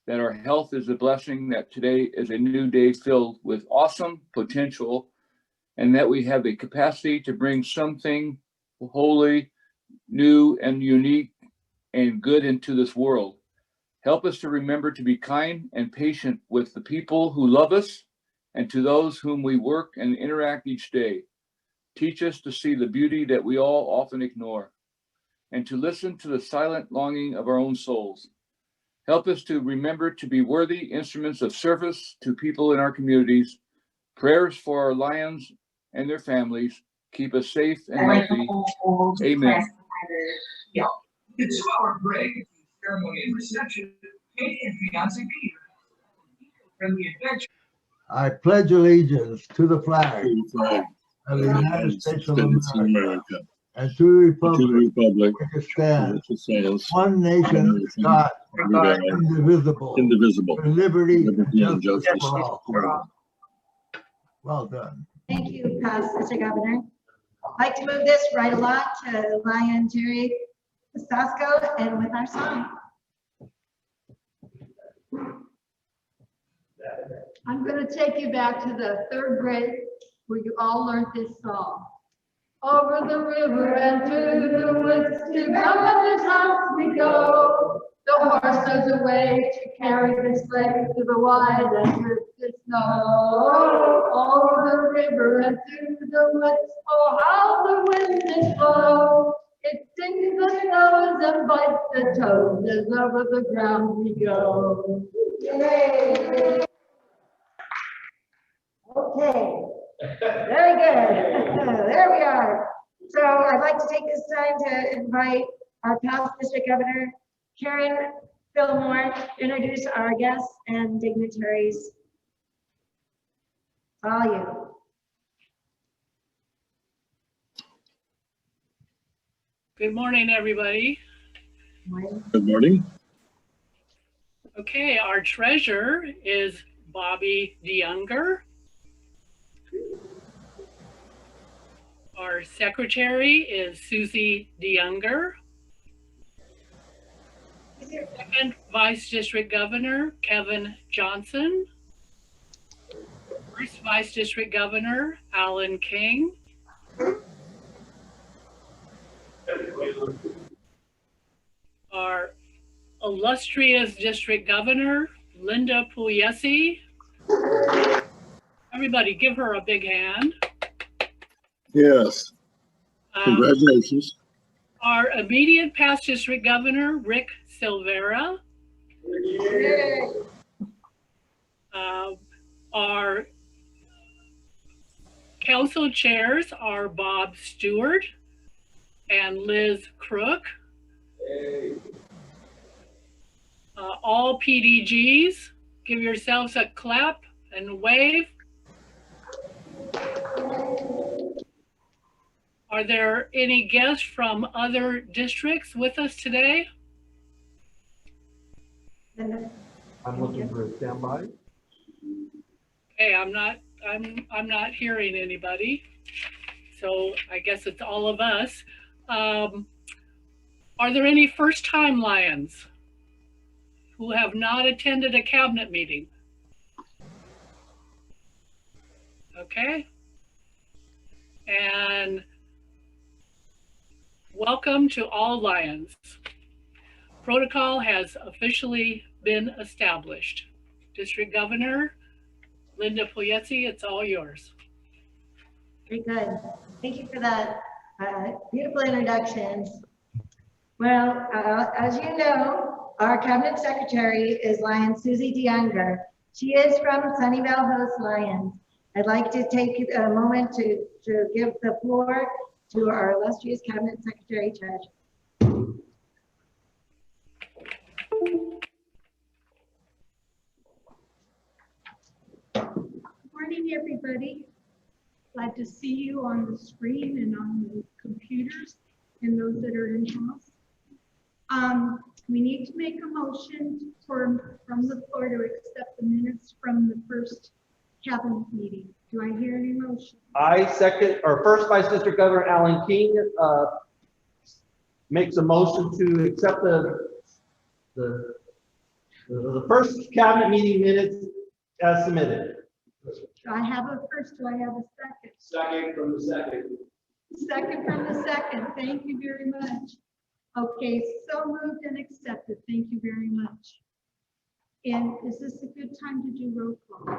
that our health is a blessing, that today is a new day filled with awesome potential, and that we have the capacity to bring something holy, new, and unique and good into this world. Help us to remember to be kind and patient with the people who love us and to those whom we work and interact each day. Teach us to see the beauty that we all often ignore and to listen to the silent longing of our own souls. Help us to remember to be worthy instruments of service to people in our communities. Prayers for our lions and their families. Keep us safe and healthy. Amen. It's our break, ceremony and reception, Kate and fiance Peter. From the adventure. I pledge allegiance to the flag of the United States of America and to the republic which stands one nation, God, indivisible, with liberty and justice for all. Well done. Thank you, Mr. Governor. I'd like to move this right along to Lion Jerry Sasco and with our song. I'm going to take you back to the 3rd grade where you all learned this song. Over the river and to the woods, to Governor's house we go. The horse does away to carry the sleigh to the wide and drifted snow. Over the river and to the woods, oh how the wind did blow. It stings the nose and bites the toes as over the ground we go. Yay! Okay, very good. There we are. So I'd like to take this time to invite our past district governor, Karen Fillmore, to introduce our guests and dignitaries. All you. Good morning, everybody. Good morning. Okay, our treasurer is Bobby DeYounger. Our secretary is Susie DeYounger. Second Vice District Governor, Kevin Johnson. First Vice District Governor, Alan King. Our illustrious District Governor, Linda Pugliese. Everybody give her a big hand. Yes. Congratulations. Our immediate past District Governor, Rick Silvera. Our council chairs are Bob Stewart and Liz Crook. All PDGs, give yourselves a clap and wave. Are there any guests from other districts with us today? I'm looking for a standby. Okay, I'm not hearing anybody. So I guess it's all of us. Are there any first-time Lions who have not attended a cabinet meeting? Okay. And welcome to all Lions. Protocol has officially been established. District Governor Linda Pugliese, it's all yours. Very good. Thank you for that beautiful introductions. Well, as you know, our cabinet secretary is Lion Susie DeYounger. She is from Sunnyvale Host Lions. I'd like to take a moment to give the floor to our illustrious cabinet secretary, Judge. Good morning, everybody. Glad to see you on the screen and on the computers and those that are in-house. We need to make a motion from the floor to accept the minutes from the first cabinet meeting. Do I hear any motion? I second, or first Vice District Governor Alan King makes a motion to accept the The first cabinet meeting minutes as submitted. Do I have a first? Do I have a second? Second from the second. Second from the second. Thank you very much. Okay, so moved and accepted. Thank you very much. And is this a good time to do roll call?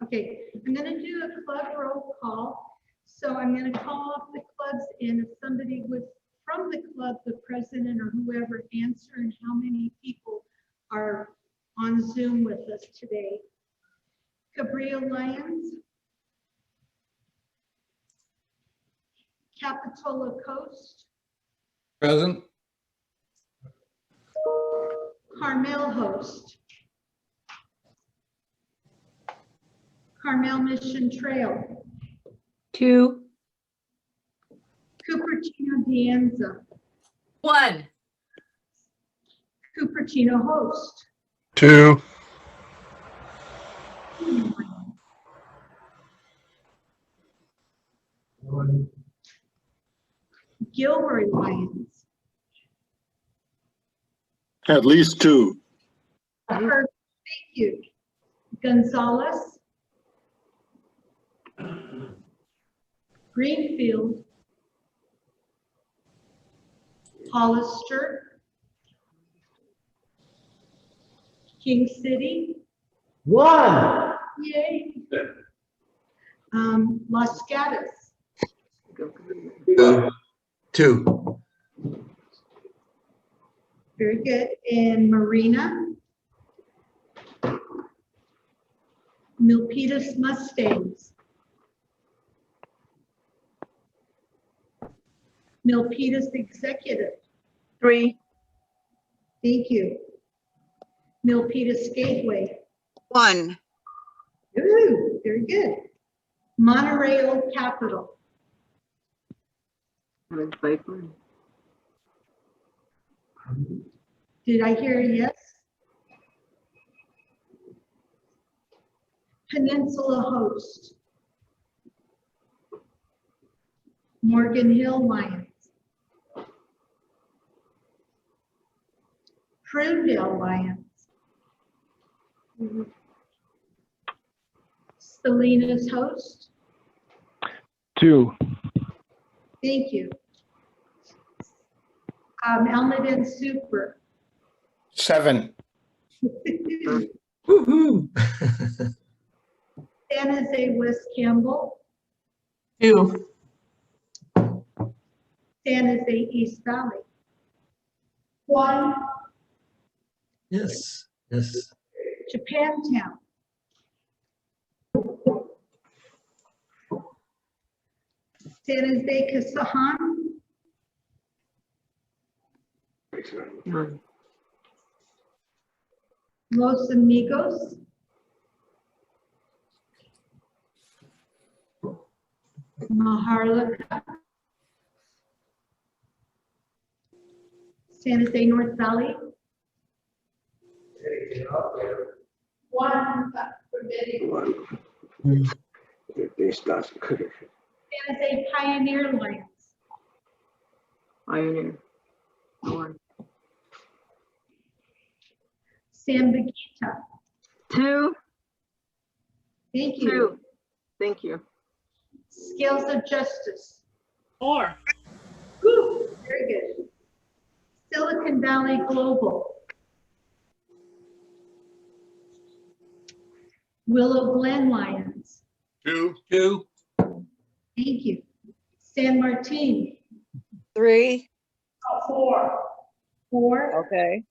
Okay, I'm going to do a club roll call. So I'm going to call off the clubs, and if somebody would, from the club, the president or whoever, answer and how many people are on Zoom with us today. Cabrillo Lions, Capitola Coast, Present. Carmel Host, Carmel Mission Trail, 2. Cupertino Dianza, 1. Cupertino Host, 2. Gilroy Lions, At least 2. thank you, Gonzalez, Greenfield, Hollister, King City, 1. yay. Los Gatos, 2. very good, and Marina, Milpitas Mustangs, Milpitas Executive, 3. thank you, Milpitas Gateway, 1. ooh, very good, Monterey Old Capital, did I hear a yes? Peninsula Host, Morgan Hill Lions, Prunedale Lions, Salinas Host, 2. thank you. Almaden Super, 7. San Woohoo! Jose West Campbell, 2. San Jose East Valley, 1. Yes, yes. Japantown, San Jose Casahan, 9. Los Amigos, Maharlika, San Jose North Valley, 1. San Jose Pioneer Lions, Pioneer. 1. San Bogota, 2. thank you, Thank you. Scales of Justice, 4. whew, very good, Silicon Valley Global, Willow Glen Lions, 2. 2. thank you, San Martin, 3. 4, Okay.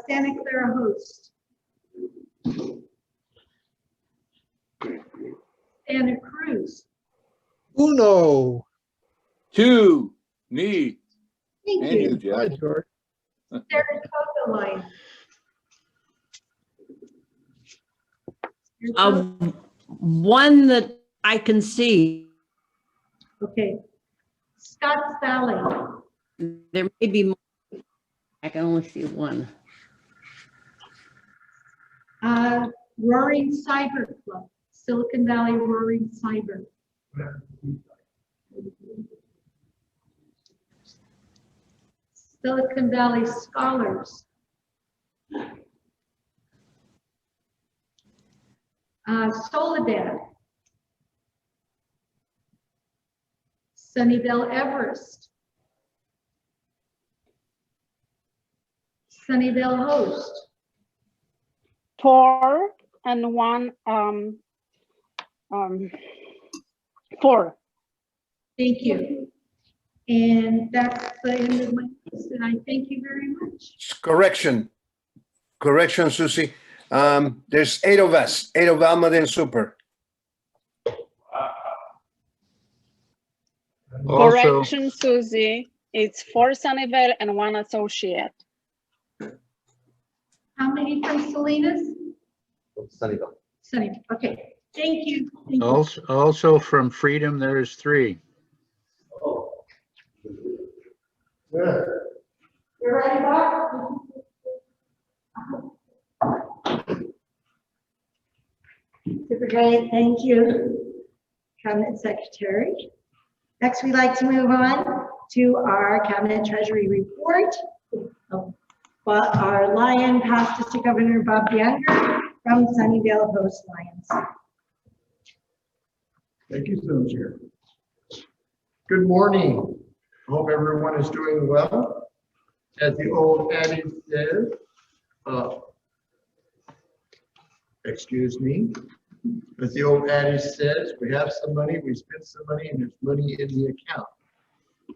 Santa Clara Host, Santa Cruz, 1. 2. Me. thank And you, you, Jack. George. Saratoga Lions, One that I can see. okay, Scotts Valley, There may be more. I can only see 1. Roaring Cyber Club, Silicon Valley Roaring Cyber, Silicon Valley Scholars. Soledad. Sunnyvale Everest. Sunnyvale Host. 4 and 1, 4. Thank you. And that's the end of my list, and I thank you very much. Correction, Susie. There's 8 of us, 8 of Almaden Super. Also, Correction, Susie. It's 4 Sunnyvale and 1 associate. How many from Salinas? Sunnyvale. Sunny, okay, thank you. Thank you. also from Freedom, there's 3. Good. You're ready, Bob? Super great, thank you, Cabinet Secretary. Next, we'd like to move on to our Cabinet Treasury Report. But our Lion, past District Governor Bob Younger from Sunnyvale Host Lions. Thank you, Madam Chair. Good morning. Hope everyone is doing well. As the old adage says, excuse me. As the old adage says, we have some money, we spend some money, and there's money in the account.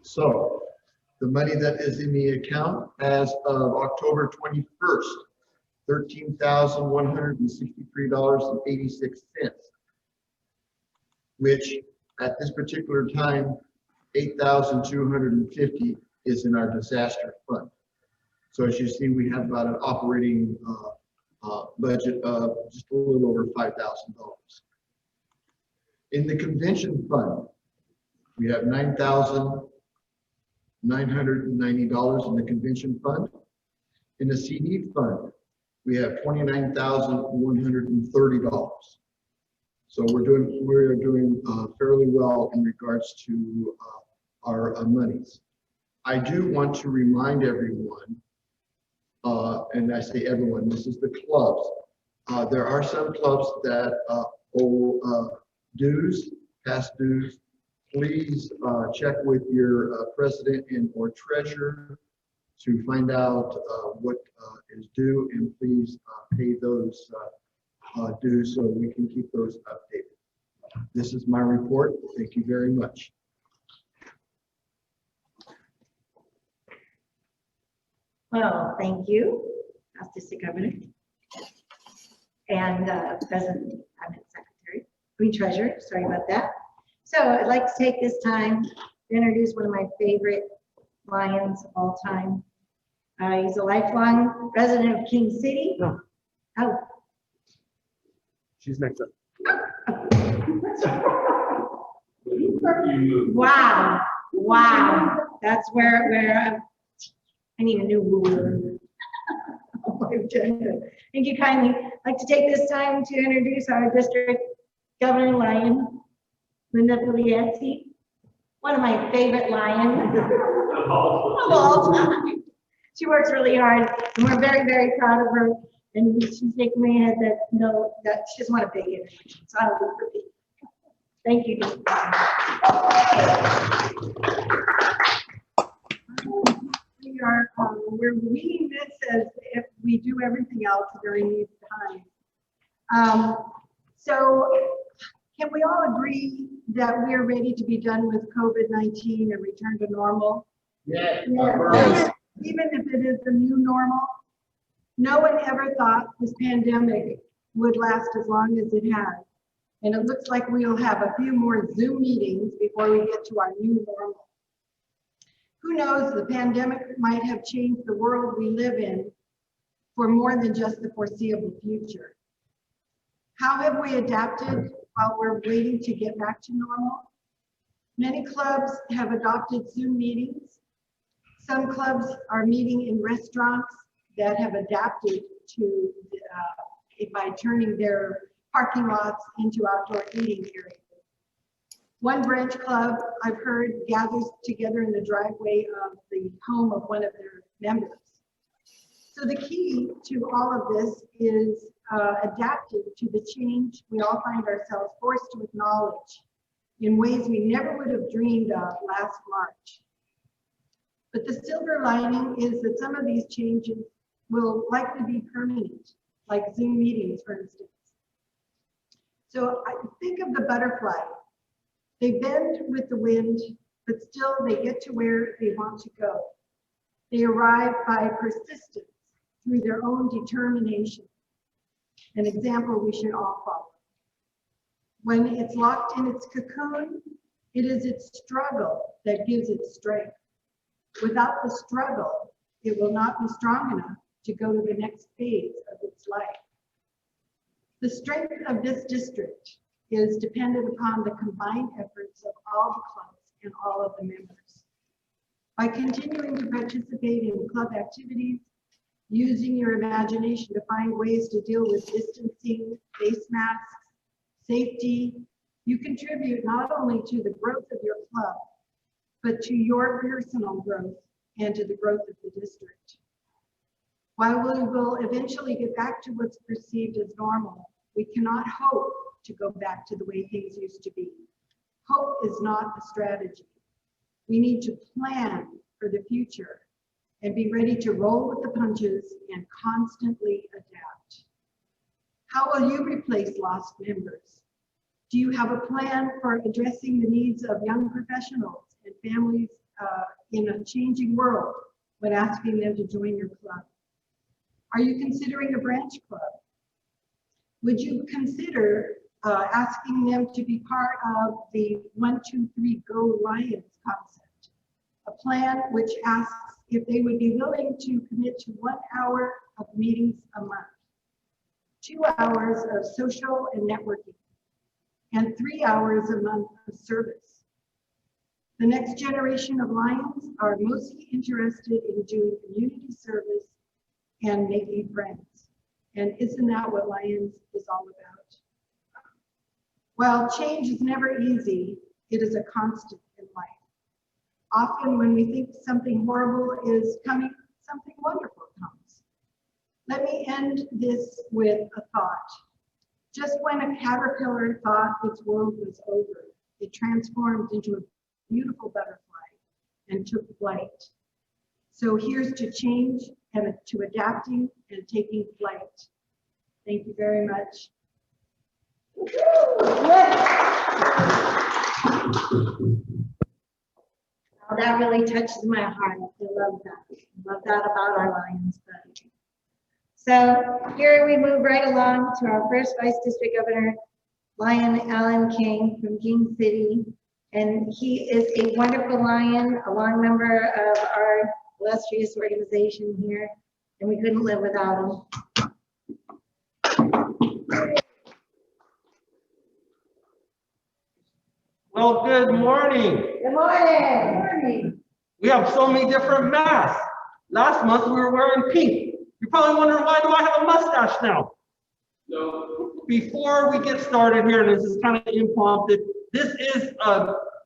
So the money that is in the account as of October 21st, $13,163.86, which at this particular time, 8,250 is in our disaster fund. So as you see, we have about an operating budget of just a little over $5,000. In the convention fund, we have $9,990 in the convention fund. In the CD fund, we have $29,130. So we're doing fairly well in regards to our monies. I do want to remind everyone, and I say everyone, this is the clubs. There are some clubs that owe dues, past dues. Please check with your president and or treasurer to find out what is due, and please pay those dues so we can keep those updated. This is my report. Thank you very much. Well, thank you, Past District Governor and President, Cabinet Secretary, Treasurer, sorry about that. So I'd like to take this time to introduce one of my favorite Lions of all time. He's a lifelong resident of King City. No. Oh. She's next up. Wow, wow. That's where I need a new ruler. Thank you kindly. I'd like to take this time to introduce our District Governor Lion, Linda Pugliese, one of my favorite Lions of all time. She works really hard, and we're very, very proud of her. And she's taking me ahead that she doesn't want a big introduction, so I'll do it for me. Thank you. We're reading this as if we do everything else during these times. So can we all agree that we're ready to be done with COVID-19 and return to normal? Yes. Yes. Even if it is the new normal? No one ever thought this pandemic would last as long as it has. And it looks like we'll have a few more Zoom meetings before we get to our new normal. Who knows, the pandemic might have changed the world we live in for more than just the foreseeable future. How have we adapted while we're waiting to get back to normal? Many clubs have adopted Zoom meetings. Some clubs are meeting in restaurants that have adapted to by turning their parking lots into outdoor eating areas. One branch club I've heard gathers together in the driveway of the home of one of their members. So the key to all of this is adapting to the change we all find ourselves forced to acknowledge in ways we never would have dreamed of last March. But the silver lining is that some of these changes will likely be permanent, like Zoom meetings, for instance. So I think of the butterfly. They bend with the wind, but still they get to where they want to go. They arrive by persistence through their own determination, an example we should all follow. When it's locked in its cocoon, it is its struggle that gives it strength. Without the struggle, it will not be strong enough to go to the next phase of its life. The strength of this district is dependent upon the combined efforts of all the clubs and all of the members. By continuing to participate in club activities, using your imagination to find ways to deal with distancing, face masks, safety, you contribute not only to the growth of your club, but to your personal growth and to the growth of the district. While we will eventually get back to what's perceived as normal, we cannot hope to go back to the way things used to be. Hope is not a strategy. We need to plan for the future and be ready to roll with the punches and constantly adapt. How will you replace lost members? Do you have a plan for addressing the needs of young professionals and families in a changing world when asking them to join your club? Are you considering a branch club? Would you consider asking them to be part of the 1, 2, 3, Go Lions concept? A plan which asks if they would be willing to commit to 1 hour of meetings a month, 2 hours of social and networking, and 3 hours a month of service. The next generation of Lions are mostly interested in doing community service and making friends. And isn't that what Lions is all about? While change is never easy, it is a constant in life. Often when we think something horrible is coming, something wonderful comes. Let me end this with a thought. Just when a caterpillar thought its world was over, it transformed into a beautiful butterfly and took flight. So here's to change and to adapting and taking flight. Thank you very much. Oh, that really touches my heart. I love that. I love that about our Lions Club. So here we move right along to our first Vice District Governor, Lion Alan King from King City. And he is a wonderful Lion, a long member of our illustrious organization here, and we couldn't live without him. Well, good morning. Good morning. Good morning. We have so many different masks. Last month we were wearing pink. You're probably wondering, why do I have a mustache now? So before we get started here, and this is kind of impromptu, this is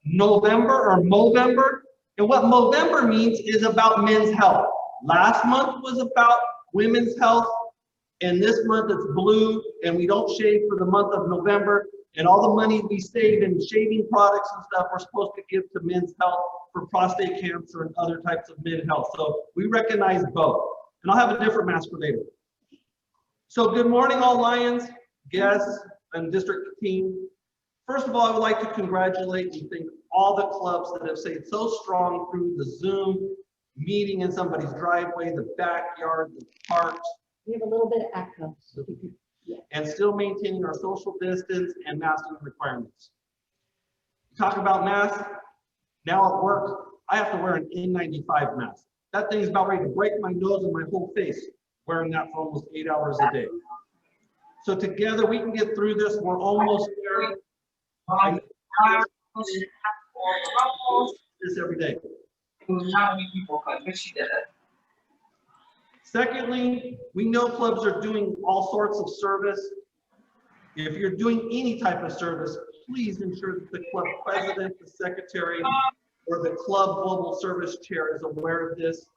November or Movember. And what Movember means is about men's health. Last month was about women's health. And this month it's blue, and we don't shave for the month of November. And all the money we save in shaving products and stuff, we're supposed to give to men's health for prostate cancer and other types of men's health. So we recognize both. And I'll have a different mask for later. So good morning, all Lions, guests, and district team. First of all, I would like to congratulate and thank all the clubs that have stayed so strong through the Zoom meeting in somebody's driveway, the backyard, the parks. We have a little bit of echo. And still maintaining our social distance and masking requirements. Talk about masks. Now at work, I have to wear an N95 mask. That thing's about ready to break my nose and my whole face, wearing that for almost 8 hours a day. So together we can get through this. We're almost there. This every day. Secondly, we know clubs are doing all sorts of service. If you're doing any type of service, please ensure that the club president, the secretary, or the club global service chair is aware of this.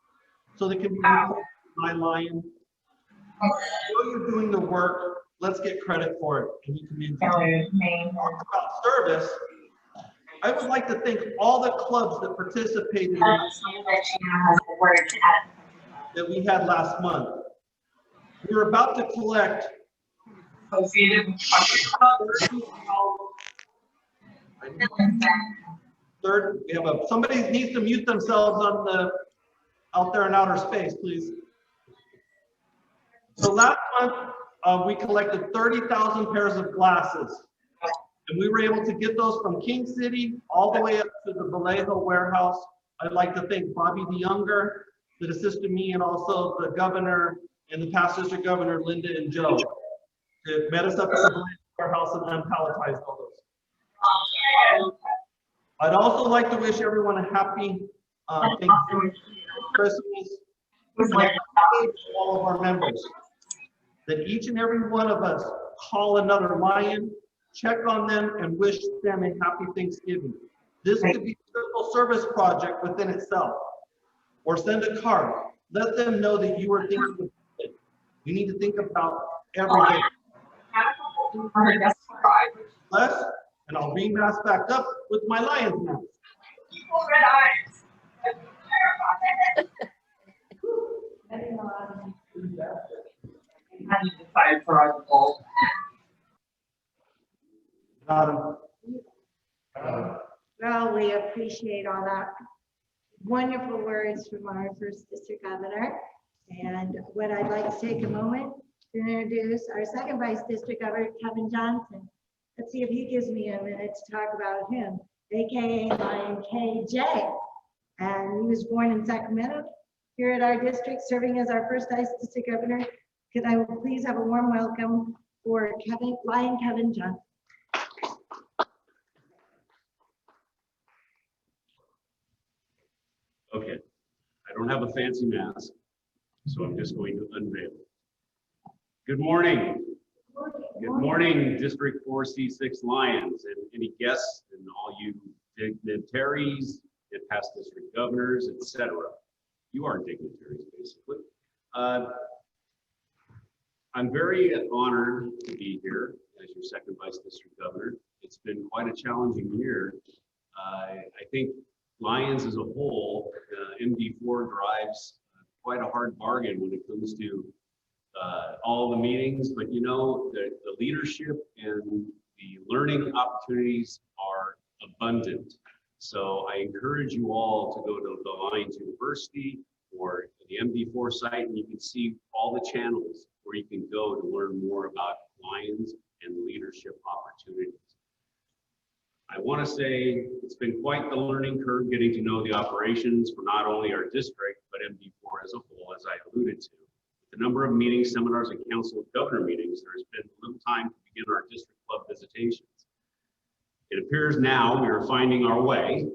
so they can be my lion. I know you're doing the work. Let's get credit for it. Can you come in? Talk about service. I would like to thank all the clubs that participated in that we had last month. We were about to collect third, we have somebody needs to mute themselves on the out there in outer space, please. So last month we collected 30,000 pairs of glasses, and we were able to get those from King City all the way up to the Vallejo warehouse. I'd like to thank Bobby the Younger that assisted me, and also the governor and the past district governor Linda and Joe that met us up at the Vallejo warehouse and unpalletized all those. I'd also like to wish everyone a happy Thanksgiving, Christmas, and all of our members. That each and every one of us call another lion, check on them, and wish them a happy Thanksgiving. This could be a simple service project within itself, or send a card. Let them know that you are thinking of it. You need to think about every day. Less, and I'll remask back up with my lion's mask. Well, we appreciate all that wonderful words from our first district governor. And what I'd like to take a moment to introduce our second vice district governor, Kevin Johnson. Let's see if he gives me a minute to talk about him, AKA Lion KJ. And he was born in Sacramento, here at our district, serving as our first vice district governor. Could I please have a warm welcome for Lion Kevin Johnson. Okay, I don't have a fancy mask, so I'm just going to unveil. Good morning. Good morning, District 4C6 Lions, and any guests, and all you dignitaries, and past district governors, etc. You are dignitaries, basically. I'm very honored to be here as your second vice district governor. It's been quite a challenging year. I think Lions as a whole, MD4 drives quite a hard bargain when it comes to all the meetings, but you know, the leadership and the learning opportunities are abundant. So I encourage you all to go to the Lions University or the MD4 site, and you can see all the channels where you can go to learn more about Lions and leadership opportunities. I want to say it's been quite the learning curve getting to know the operations for not only our district, but MD4 as a whole, as I alluded to. The number of meetings, seminars, and council of governor meetings, there has been little time to begin our district club visitations. It appears now we are finding our way.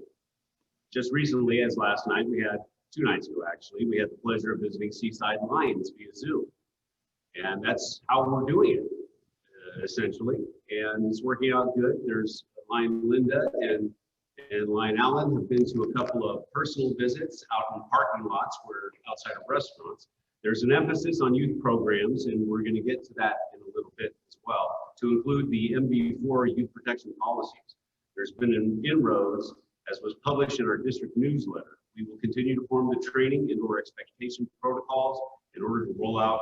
Just recently, as last night, we had 2 nights ago actually, we had the pleasure of visiting Seaside Lions via Zoom. And that's how we're doing it, essentially. And it's working out good. There's Lion Linda and Lion Allen have been to a couple of personal visits out in parking lots where outside of restaurants. There's an emphasis on youth programs, and we're going to get to that in a little bit as well, to include the MB4 youth protection policies. There's been an inroads, as was published in our district newsletter. We will continue to form the training into our expectation protocols in order to roll out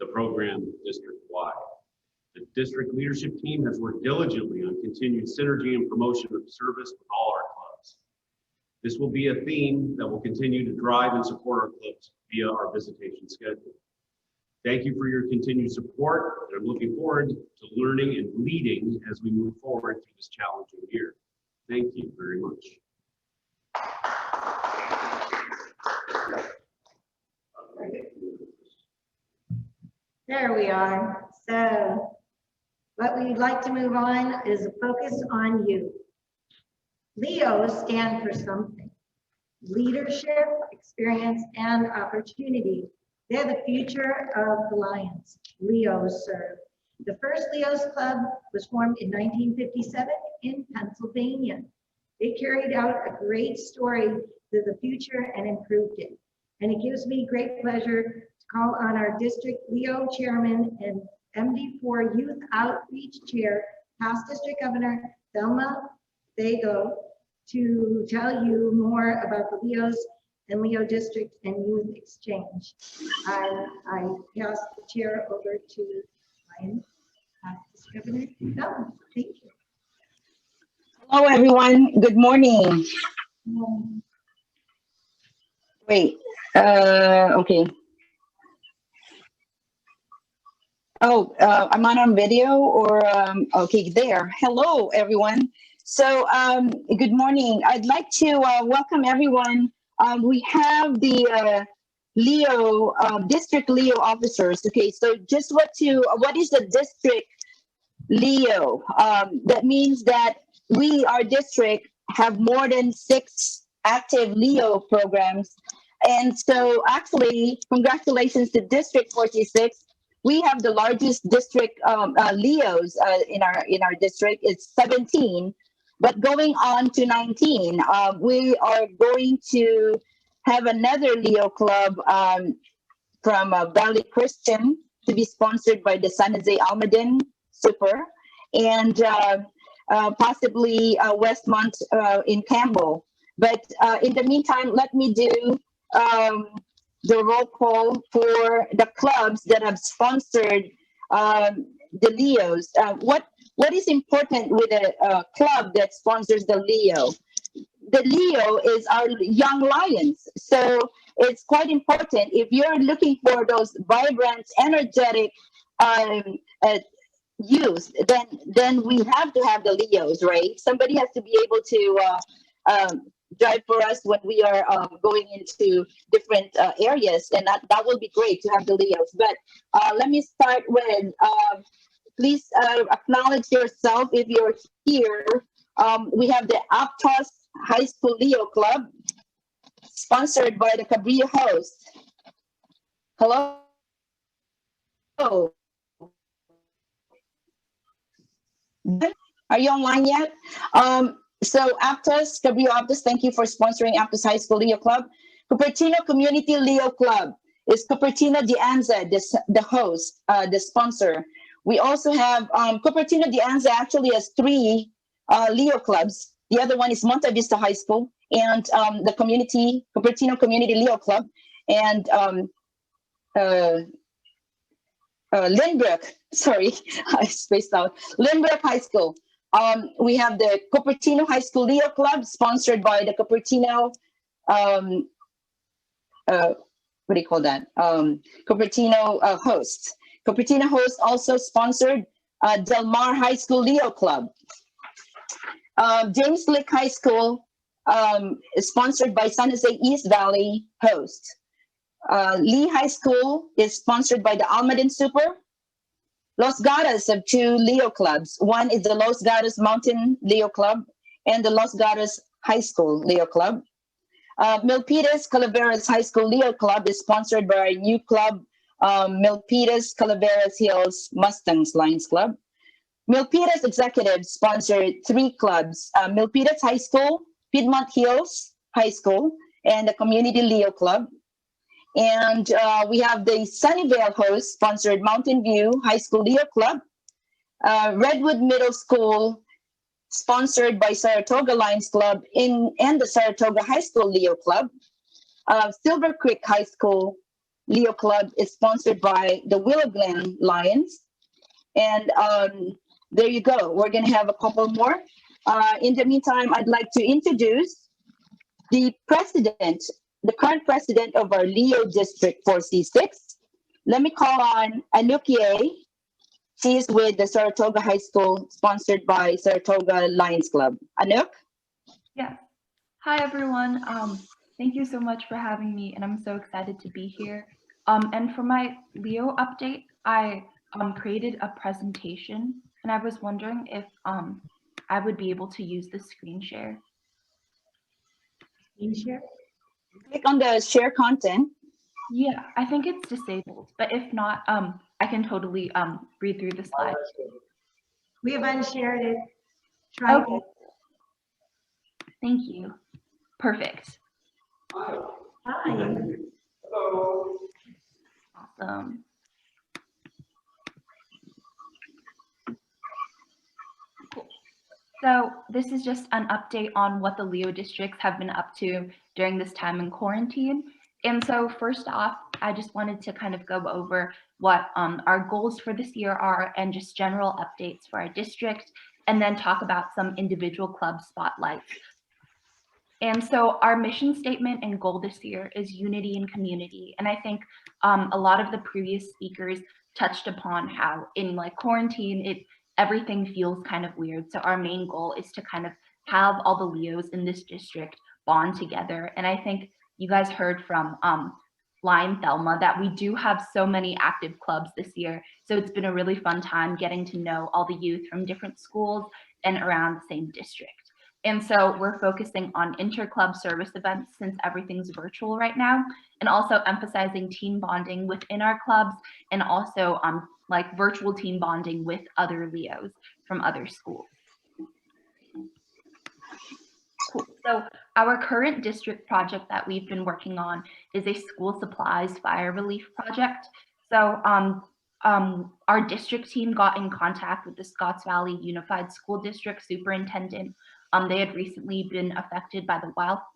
the program district-wide. The district leadership team has worked diligently on continued synergy and promotion of service with all our clubs. This will be a theme that will continue to drive and support our clubs via our visitation schedule. Thank you for your continued support, and I'm looking forward to learning and leading as we move forward through this challenging year. Thank you very much. There we are. So what we'd like to move on is a focus on you. LEOs stand for something: leadership, experience, and opportunity. They're the future of the Lions. LEOs serve. The first LEOs Club was formed in 1957 in Pennsylvania. They carried out a great story to the future and improved it. And it gives me great pleasure to call on our district Leo chairman and MD4 Youth Outreach Chair, past district governor Thelma Dago, to tell you more about the Leos and Leo District and Youth Exchange. I pass the chair over to Ryan, past district governor. No, thank you. Hello, everyone. Good morning. Wait, okay. Oh, I'm on video or, okay, there. Hello, everyone. So, good morning. I'd like to welcome everyone. We have the Leo, District Leo officers. Okay, so just what is the District Leo? That means that we, our district, have more than 6 active Leo programs. And so actually, congratulations to District 46. We have the largest district Leos in our district. It's 17, but going on to 19, we are going to have another Leo club from Valley Christian to be sponsored by the San Jose Almaden Super, and possibly Westmont in Campbell. But in the meantime, let me do the roll call for the clubs that have sponsored the Leos. What is important with a club that sponsors the Leo? The Leo is our young lions. So it's quite important. If you're looking for those vibrant, energetic youth, then we have to have the Leos, right? Somebody has to be able to drive for us when we are going into different areas, and that will be great to have the Leos. But let me start with, please acknowledge yourself if you're here. We have the Aptos High School Leo Club, sponsored by the Cabrillo host. Hello. Are you online yet? So Aptos, Cabrillo Aptos, thank you for sponsoring Aptos High School Leo Club. Cupertino Community Leo Club is Cupertino de Anza, the host, the sponsor. We also have Cupertino de Anza actually has 3 Leo clubs. The other one is Monte Vista High School and the Cupertino Community Leo Club, and Lynbrook, sorry, I spaced out. Lynbrook High School. We have the Cupertino High School Leo Club, sponsored by the Cupertino, what do you call that? Cupertino host. Cupertino host also sponsored Del Mar High School Leo Club. James Lick High School is sponsored by San Jose East Valley host. Lee High School is sponsored by the Almaden Super. Los Gatos have 2 Leo clubs. One is the Los Gatos Mountain Leo Club and the Los Gatos High School Leo Club. Milpitas Calaveras High School Leo Club is sponsored by our new club, Milpitas Calaveras Hills Mustangs Lions Club. Milpitas executives sponsored 3 clubs, Milpitas High School, Piedmont Hills High School, and the Community Leo Club. And we have the Sunnyvale host sponsored Mountain View High School Leo Club. Redwood Middle School sponsored by Saratoga Lions Club and the Saratoga High School Leo Club. Silver Creek High School Leo Club is sponsored by the Willow Glen Lions. And there you go. We're going to have a couple more. In the meantime, I'd like to introduce the president, the current president of our Leo District 4C6. Let me call on Anukie. She is with the Saratoga High School, sponsored by Saratoga Lions Club. Anuk? Yeah. Hi, everyone. Thank you so much for having me, and I'm so excited to be here. And for my Leo update, I created a presentation, and I was wondering if I would be able to use the screen share. Screen share? Click on the share content. Yeah, I think it's disabled, but if not, I can totally read through the slides. We have unshared it. Try okay. it. Thank you. Perfect. Hi. Awesome. Cool. So this is just an update on what the Leo districts have been up to during this time in quarantine. And so first off, I just wanted to kind of go over what our goals for this year are and just general updates for our district, and then talk about some individual club spotlights. And so our mission statement and goal this year is unity and community. And I think a lot of the previous speakers touched upon how in like quarantine, everything feels kind of weird. So our main goal is to kind of have all the Leos in this district bond together. And I think you guys heard from Lion Thelma that we do have so many active clubs this year. So it's been a really fun time getting to know all the youth from different schools and around the same district. And so we're focusing on inter-club service events since everything's virtual right now, and also emphasizing team bonding within our clubs, and also like virtual team bonding with other Leos from other schools. Cool. So our current district project that we've been working on is a school supplies fire relief project. So our district team got in contact with the Scotts Valley Unified School District superintendent. They had recently been affected by the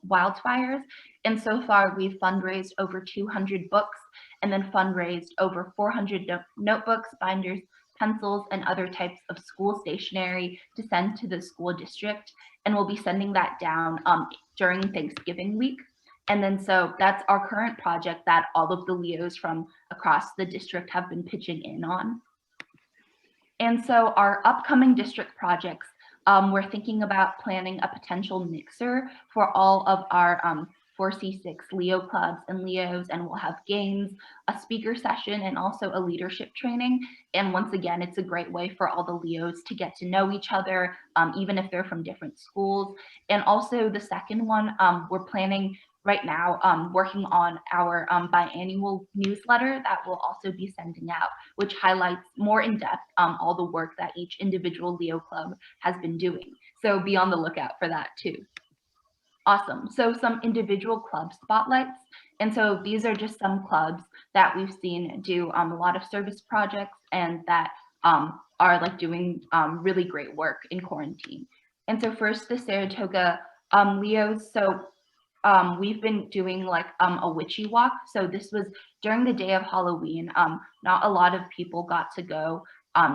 wildfires. And so far we've fundraised over 200 books, and then fundraised over 400 notebooks, binders, pencils, and other types of school stationery to send to the school district. And we'll be sending that down during Thanksgiving week. And then so that's our current project that all of the Leos from across the district have been pitching in on. And so our upcoming district projects, we're thinking about planning a potential mixer for all of our 4C6 Leo clubs and Leos, and we'll have games, a speaker session, and also a leadership training. And once again, it's a great way for all the Leos to get to know each other, even if they're from different schools. And also the second one, we're planning right now, working on our biannual newsletter that we'll also be sending out, which highlights more in depth all the work that each individual Leo club has been doing. So be on the lookout for that too. Awesome. So some individual club spotlights. And so these are just some clubs that we've seen do a lot of service projects and that are like doing really great work in quarantine. And so first, the Saratoga Leos. So we've been doing like a witchy walk. So this was during the day of Halloween. Not a lot of people got to go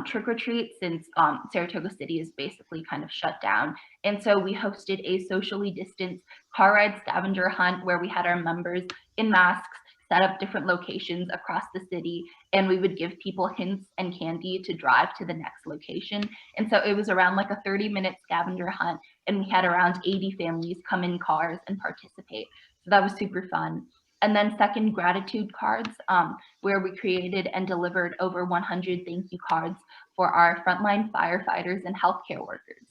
trick or treat since Saratoga City is basically kind of shut down. And so we hosted a socially distanced car ride scavenger hunt where we had our members in masks set up different locations across the city, and we would give people hints and candy to drive to the next location. And so it was around like a 30-minute scavenger hunt, and we had around 80 families come in cars and participate. So that was super fun. And then second, gratitude cards, where we created and delivered over 100 thank you cards for our frontline firefighters and healthcare workers.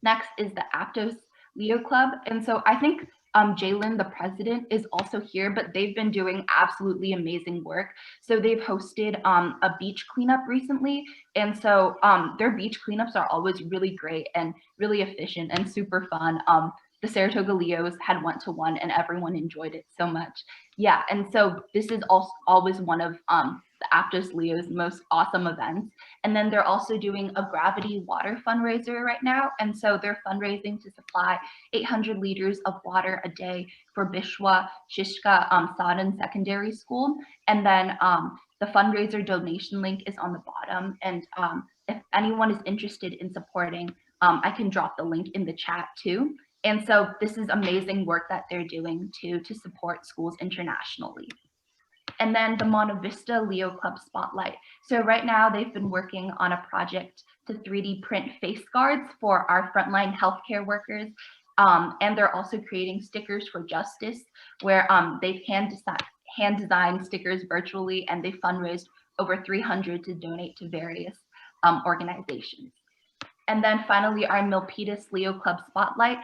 Next is the Aptos Leo Club. And so I think Jalen, the president, is also here, but they've been doing absolutely amazing work. So they've hosted a beach cleanup recently. And so their beach cleanups are always really great and really efficient and super fun. The Saratoga Leos had went to one and everyone enjoyed it so much. Yeah, and so this is also always one of the Aptos Leo's most awesome events. And then they're also doing a gravity water fundraiser right now. And so they're fundraising to supply 800 liters of water a day for Bishwa Shishka Sadhan Secondary School. And then the fundraiser donation link is on the bottom. And if anyone is interested in supporting, I can drop the link in the chat too. And so this is amazing work that they're doing to support schools internationally. And then the Monte Vista Leo Club Spotlight. So right now they've been working on a project to 3D print face guards for our frontline healthcare workers. And they're also creating stickers for justice, where they've hand designed stickers virtually, and they fundraised over 300 to donate to various organizations. And then finally, our Milpitas Leo Club Spotlight.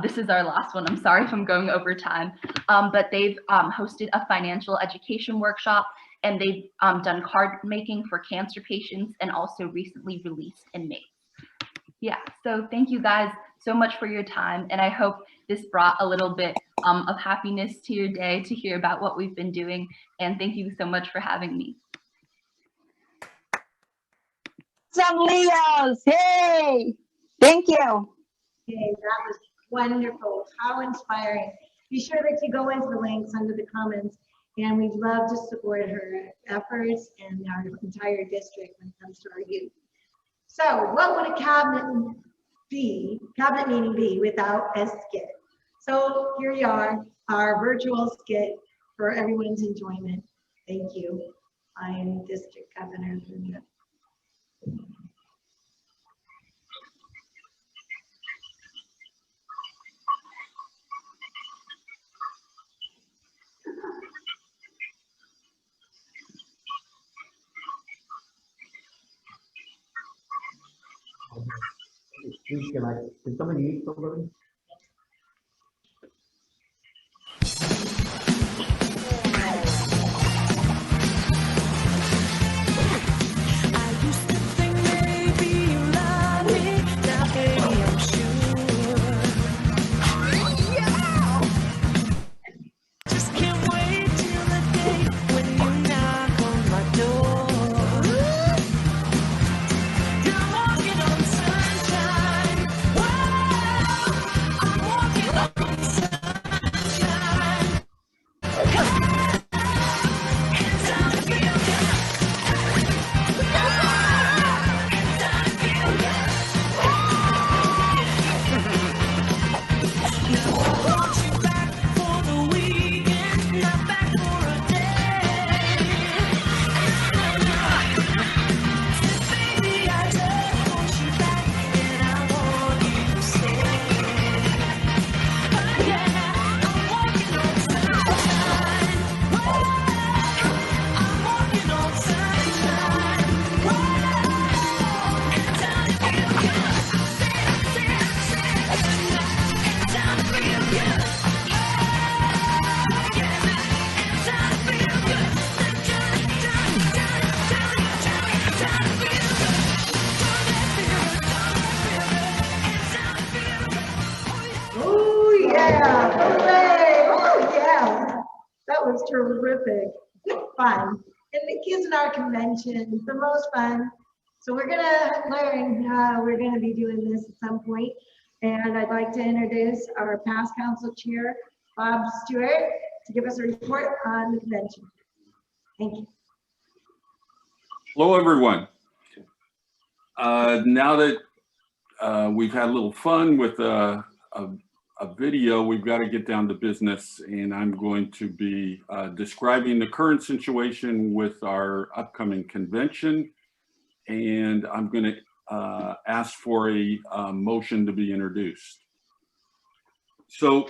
This is our last one. I'm sorry if I'm going over time, but they've hosted a financial education workshop, and they've done card making for cancer patients, and also recently released inmates. Yeah, so thank you guys so much for your time, and I hope this brought a little bit of happiness to your day to hear about what we've been doing. And thank you so much for having me. Some Leos, hey! Thank you. Okay, that was wonderful. How inspiring. Be sure that you go into the links under the comments, and we'd love to support her efforts and our entire district when it comes to our youth. So what would a cabinet meeting be without a skit? So here we are, our virtual skit for everyone's enjoyment. Thank you. I am District Governor Linda. Can somebody eat somebody? Was terrific, fun, and the kids in our convention, the most fun. So we're gonna learn how we're gonna be doing this at some point. And I'd like to introduce our past council chair, Bob Stewart, to give us a report on the convention. Thank you. Hello, everyone. Now that we've had a little fun with a video, we've got to get down to business, and I'm going to be describing the current situation with our upcoming convention, and I'm going to ask for a motion to be introduced. So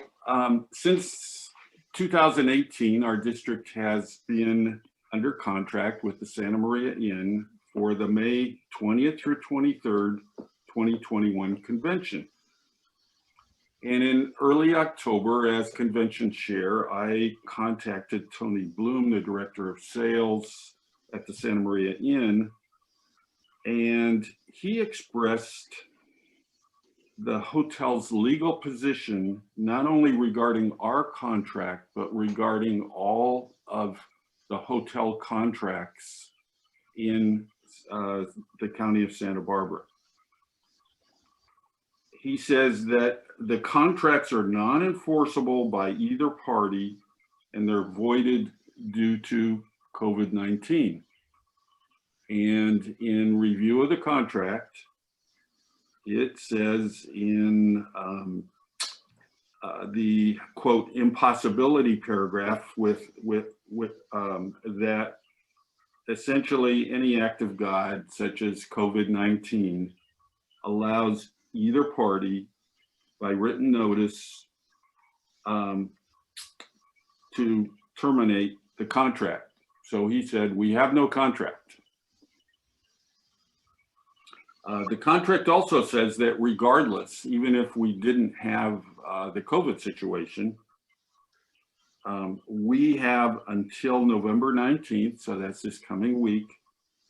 since 2018, our district has been under contract with the Santa Maria Inn for the May 20th through 23rd, 2021 convention. And in early October, as convention chair, I contacted Tony Bloom, the director of sales at the Santa Maria Inn, and he expressed the hotel's legal position, not only regarding our contract, but regarding all of the hotel contracts in the county of Santa Barbara. He says that the contracts are non-enforceable by either party and they're voided due to COVID-19. And in review of the contract, it says in the quote impossibility paragraph that essentially any act of God such as COVID-19 allows either party by written notice to terminate the contract. So he said, we have no contract. The contract also says that regardless, even if we didn't have the COVID situation, we have until November 19th, so that's this coming week,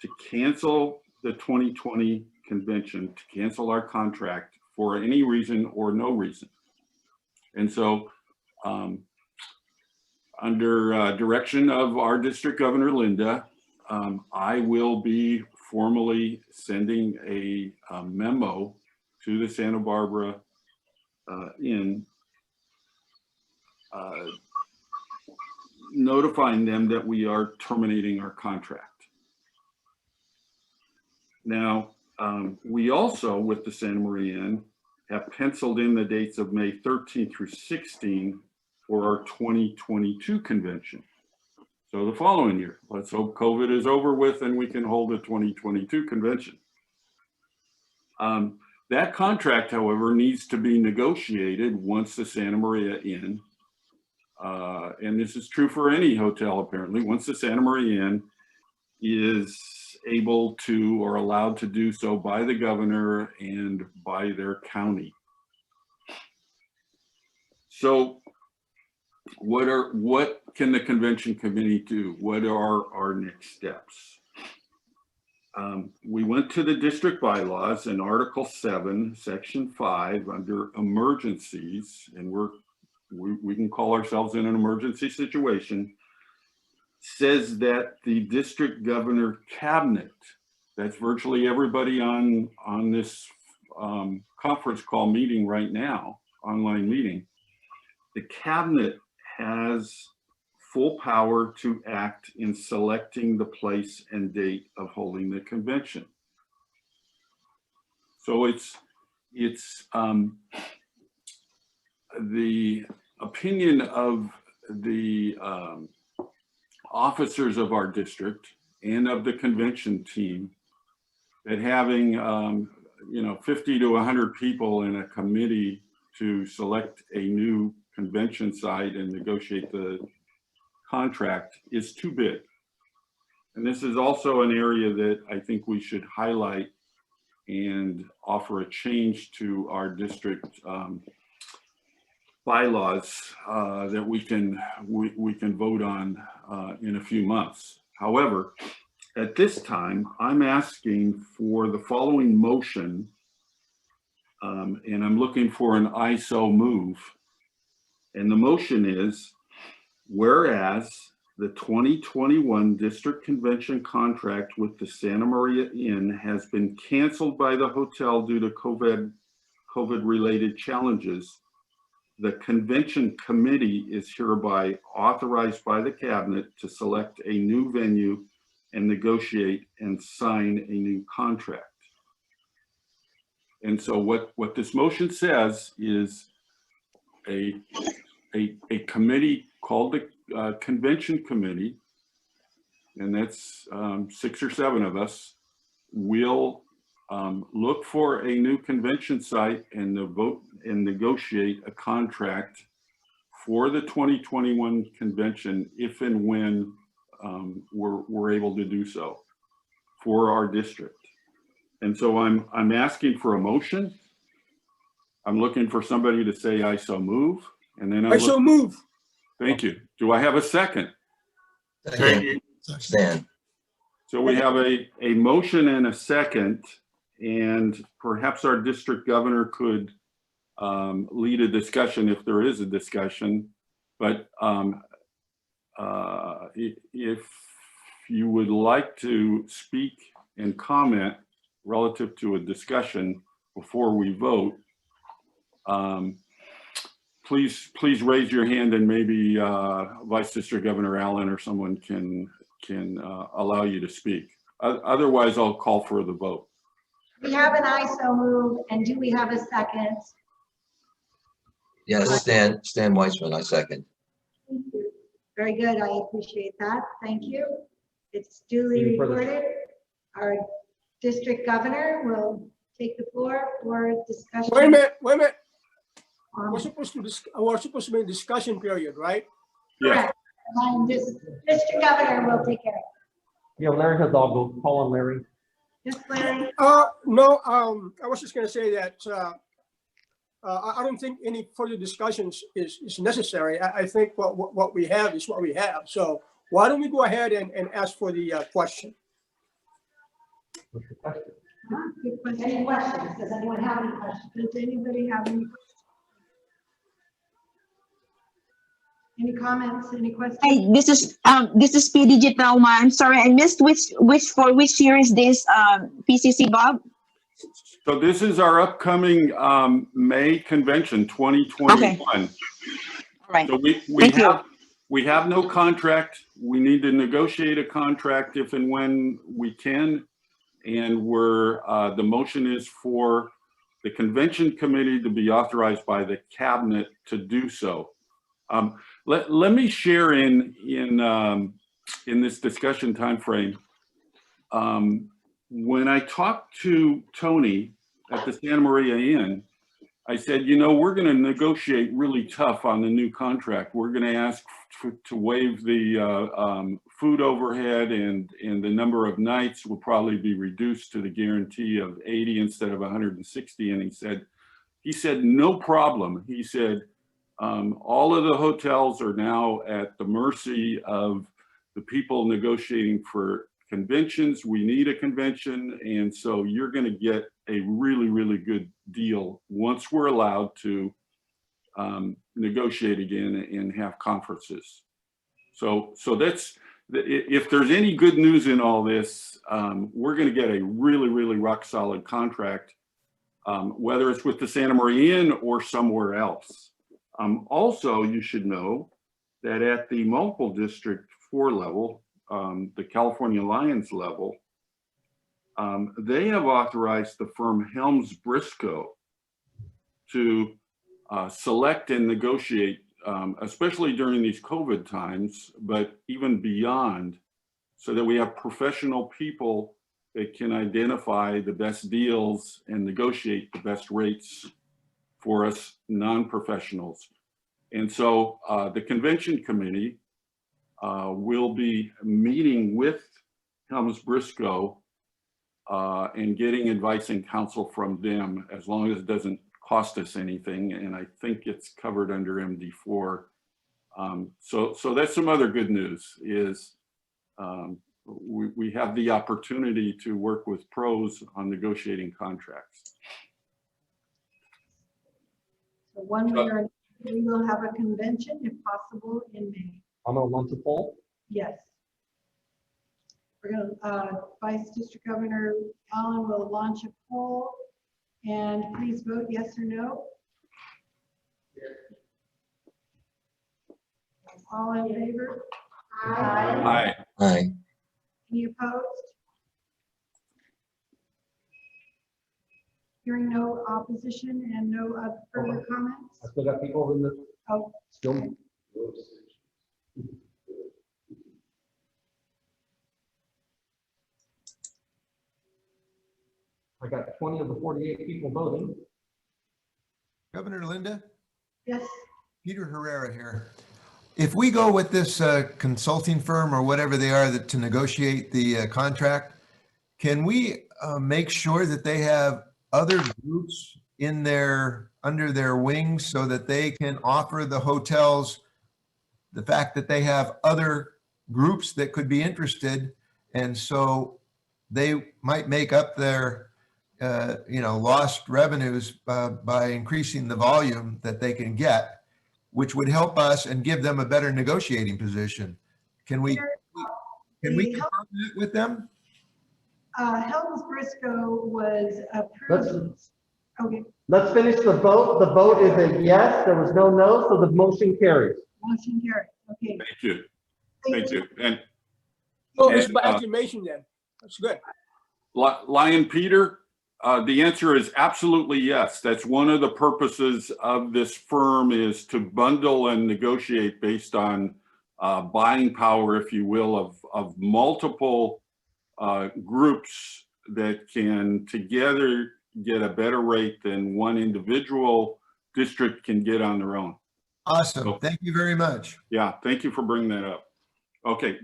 to cancel the 2020 convention, to cancel our contract for any reason or no reason. And so under direction of our district governor, Linda, I will be formally sending a memo to the Santa Barbara Inn, notifying them that we are terminating our contract. Now, we also, with the Santa Maria Inn, have penciled in the dates of May 13 through 16 for our 2022 convention. So the following year, let's hope COVID is over with and we can hold a 2022 convention. That contract, however, needs to be negotiated once the Santa Maria Inn, and this is true for any hotel apparently, once the Santa Maria Inn is able to or allowed to do so by the governor and by their county. So what can the convention committee do? What are our next steps? We went to the district bylaws in Article 7, Section 5 under emergencies, and we can call ourselves in an emergency situation, says that the district governor cabinet, that's virtually everybody on this conference call meeting right now, online meeting, the cabinet has full power to act in selecting the place and date of holding the convention. So it's the opinion of the officers of our district and of the convention team that having 50 to 100 people in a committee to select a new convention site and negotiate the contract is too big. And this is also an area that I think we should highlight and offer a change to our district bylaws that we can vote on in a few months. However, at this time, I'm asking for the following motion, and I'm looking for an ISO move. And the motion is, whereas the 2021 district convention contract with the Santa Maria Inn has been canceled by the hotel due to COVID-related challenges, the convention committee is hereby authorized by the cabinet to select a new venue and negotiate and sign a new contract. And so what this motion says is a committee called the convention committee, and that's 6 or 7 of us, will look for a new convention site and vote and negotiate a contract for the 2021 convention if and when we're able to do so for our district. And so I'm asking for a motion. I'm looking for somebody to say I so move, and then I so move. Thank you. Do I have a second? Second. Stand. So we have a motion and a second, and perhaps our district governor could lead a discussion if there is a discussion. But if you would like to speak and comment relative to a discussion before we vote, please raise your hand, and maybe Vice District Governor Allen or someone can allow you to speak. Otherwise, I'll call for the vote. We have an ISO move, and do we have a second? Yes, Stan Weissman, I second. Thank you. Very good. I appreciate that. Thank you. It's duly recorded. Our district governor will take the floor for discussion. Wait a minute. We're supposed to be in discussion period, right? Correct. And district governor will take care of it. Yeah, Larry has all go. Call on Larry. Yes, Larry. No, I was just going to say that I don't think any further discussions is necessary. I think what we have is what we have. So why don't we go ahead and ask for the question? Good question. Any questions? Does anyone have any questions? Does anybody have any questions? Any comments, any questions? Hi, this is P Digital. I'm sorry, I missed which year is this PCC, Bob? So this is our upcoming May convention, 2021. Okay. All right. So we have no contract. We need to negotiate a contract if and when we can. And the motion is for the convention committee to be authorized by the cabinet to do so. Let me share in this discussion timeframe. When I talked to Tony at the Santa Maria Inn, I said, you know, we're going to negotiate really tough on the new contract. We're going to ask to waive the food overhead, and the number of nights will probably be reduced to the guarantee of 80 instead of 160. And he said, no problem. He said, all of the hotels are now at the mercy of the people negotiating for conventions. We need a convention, and so you're going to get a really, really good deal once we're allowed to negotiate again and have conferences. So that's, if there's any good news in all this, we're going to get a really, really rock solid contract, whether it's with the Santa Maria Inn or somewhere else. Also, you should know that at the multiple district 4 level, the California Alliance level, they have authorized the firm Helms Briscoe to select and negotiate, especially during these COVID times, but even beyond, so that we have professional people that can identify the best deals and negotiate the best rates for us non-professionals. And so the convention committee will be meeting with Helms Briscoe and getting advice and counsel from them, as long as it doesn't cost us anything. And I think it's covered under MD4. So that's some other good news is we have the opportunity to work with pros on negotiating contracts. So one way or another, we will have a convention if possible in May. I'm gonna launch a poll. Yes. We're going to, Vice District Governor Allen will launch a poll, and please vote yes or no. All in favor? Aye. Aye. Any opposed? Hearing no opposition and no further comments? I still got people in the, Oh, still. I got 20 of the 48 people voting. Governor Linda, yes. Peter Herrera here. If we go with this consulting firm or whatever they are to negotiate the contract, can we make sure that they have other groups under their wings so that they can offer the hotels the fact that they have other groups that could be interested, and so they might make up their lost revenues by increasing the volume that they can get, which would help us and give them a better negotiating position. Can we confirm that with them? Helms Briscoe was approved. Okay. Let's finish the vote. The vote is a yes. There was no no, so the motion carries. Motion carried. Okay. Thank you. Thank you. And Well, it's by acclamation then. That's good. Lion Peter, the answer is absolutely yes. That's one of the purposes of this firm, is to bundle and negotiate based on buying power, if you will, of multiple groups that can together get a better rate than one individual district can get on their own. Awesome. So, thank you very much. Yeah, thank you for bringing that up. Okay.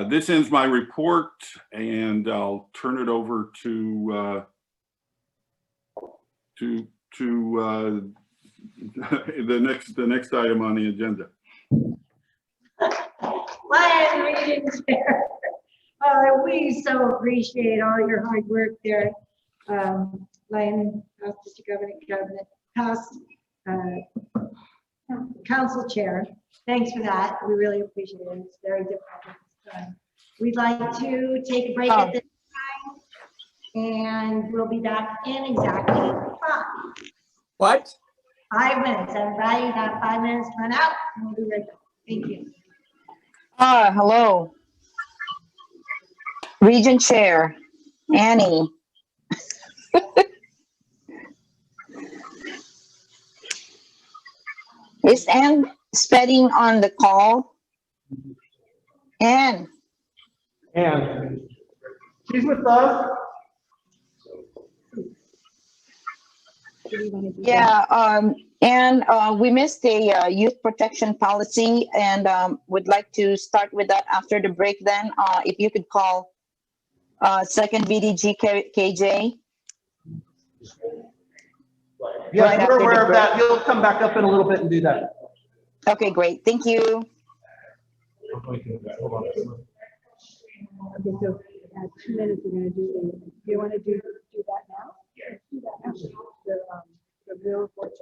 This ends my report, and I'll turn it over to the next item on the agenda. Lion Region Chair. We so appreciate all your hard work there. Lion, District Governor, past council chair. Thanks for that. We really appreciate it. It's very difficult. We'd like to take a break at this time, and we'll be back in exactly 5. What? 5 minutes. Everybody got 5 minutes to run out, and we'll be right back. Thank you. Hello. Region Chair, Annie. Is Ann Spedding on the call? Ann. And she's with us. Yeah, and we missed a youth protection policy and would like to start with that after the break then. If you could call second BDG KJ. Yes, Right we're after the aware of break. that. You'll come back up in a little bit and do that. Okay, great. Thank you. Okay, so 2 minutes, we're gonna do, do you wanna do that now? Yeah. Do that now. The real report.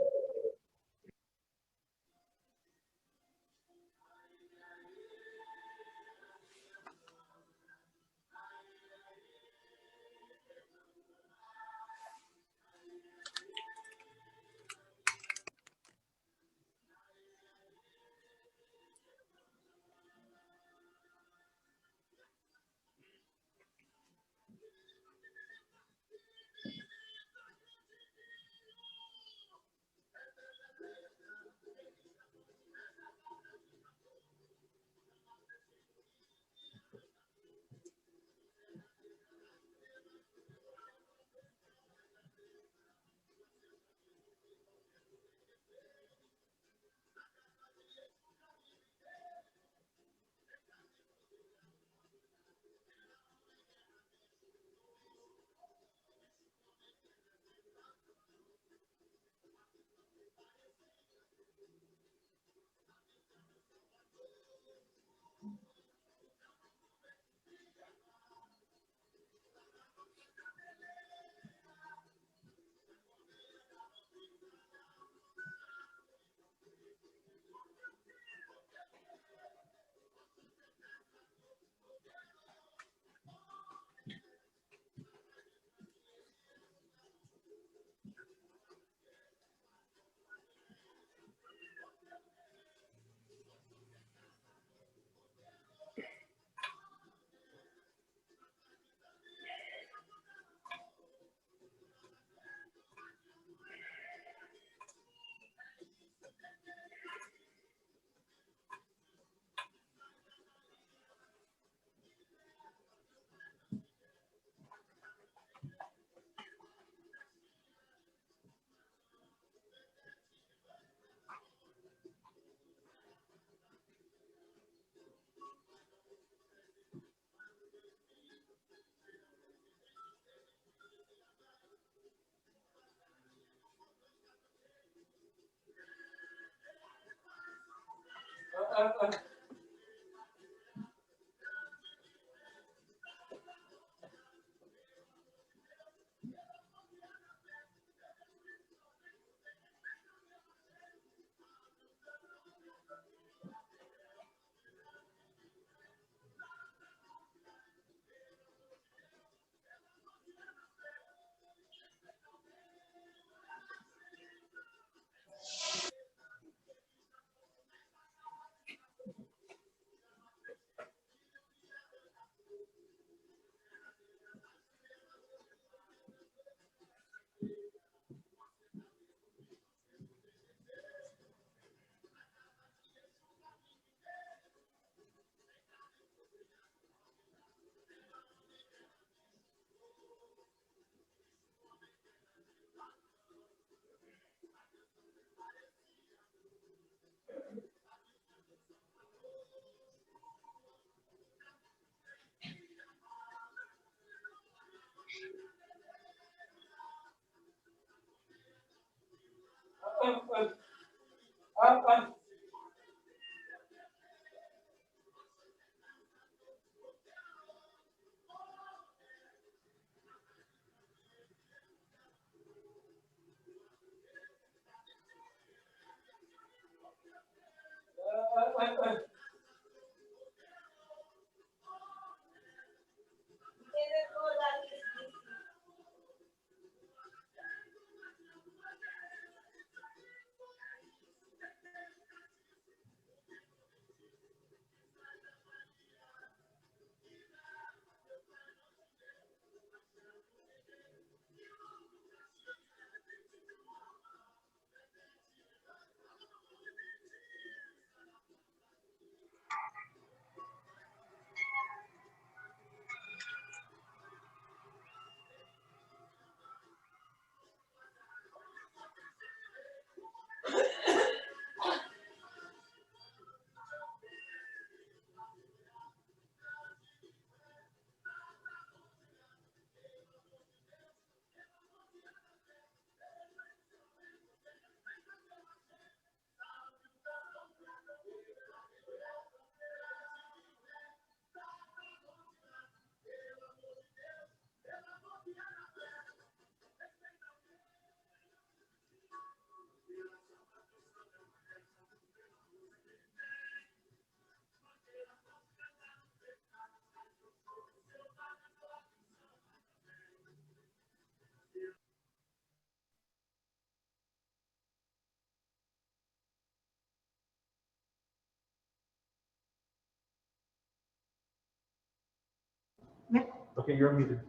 Okay, you're muted.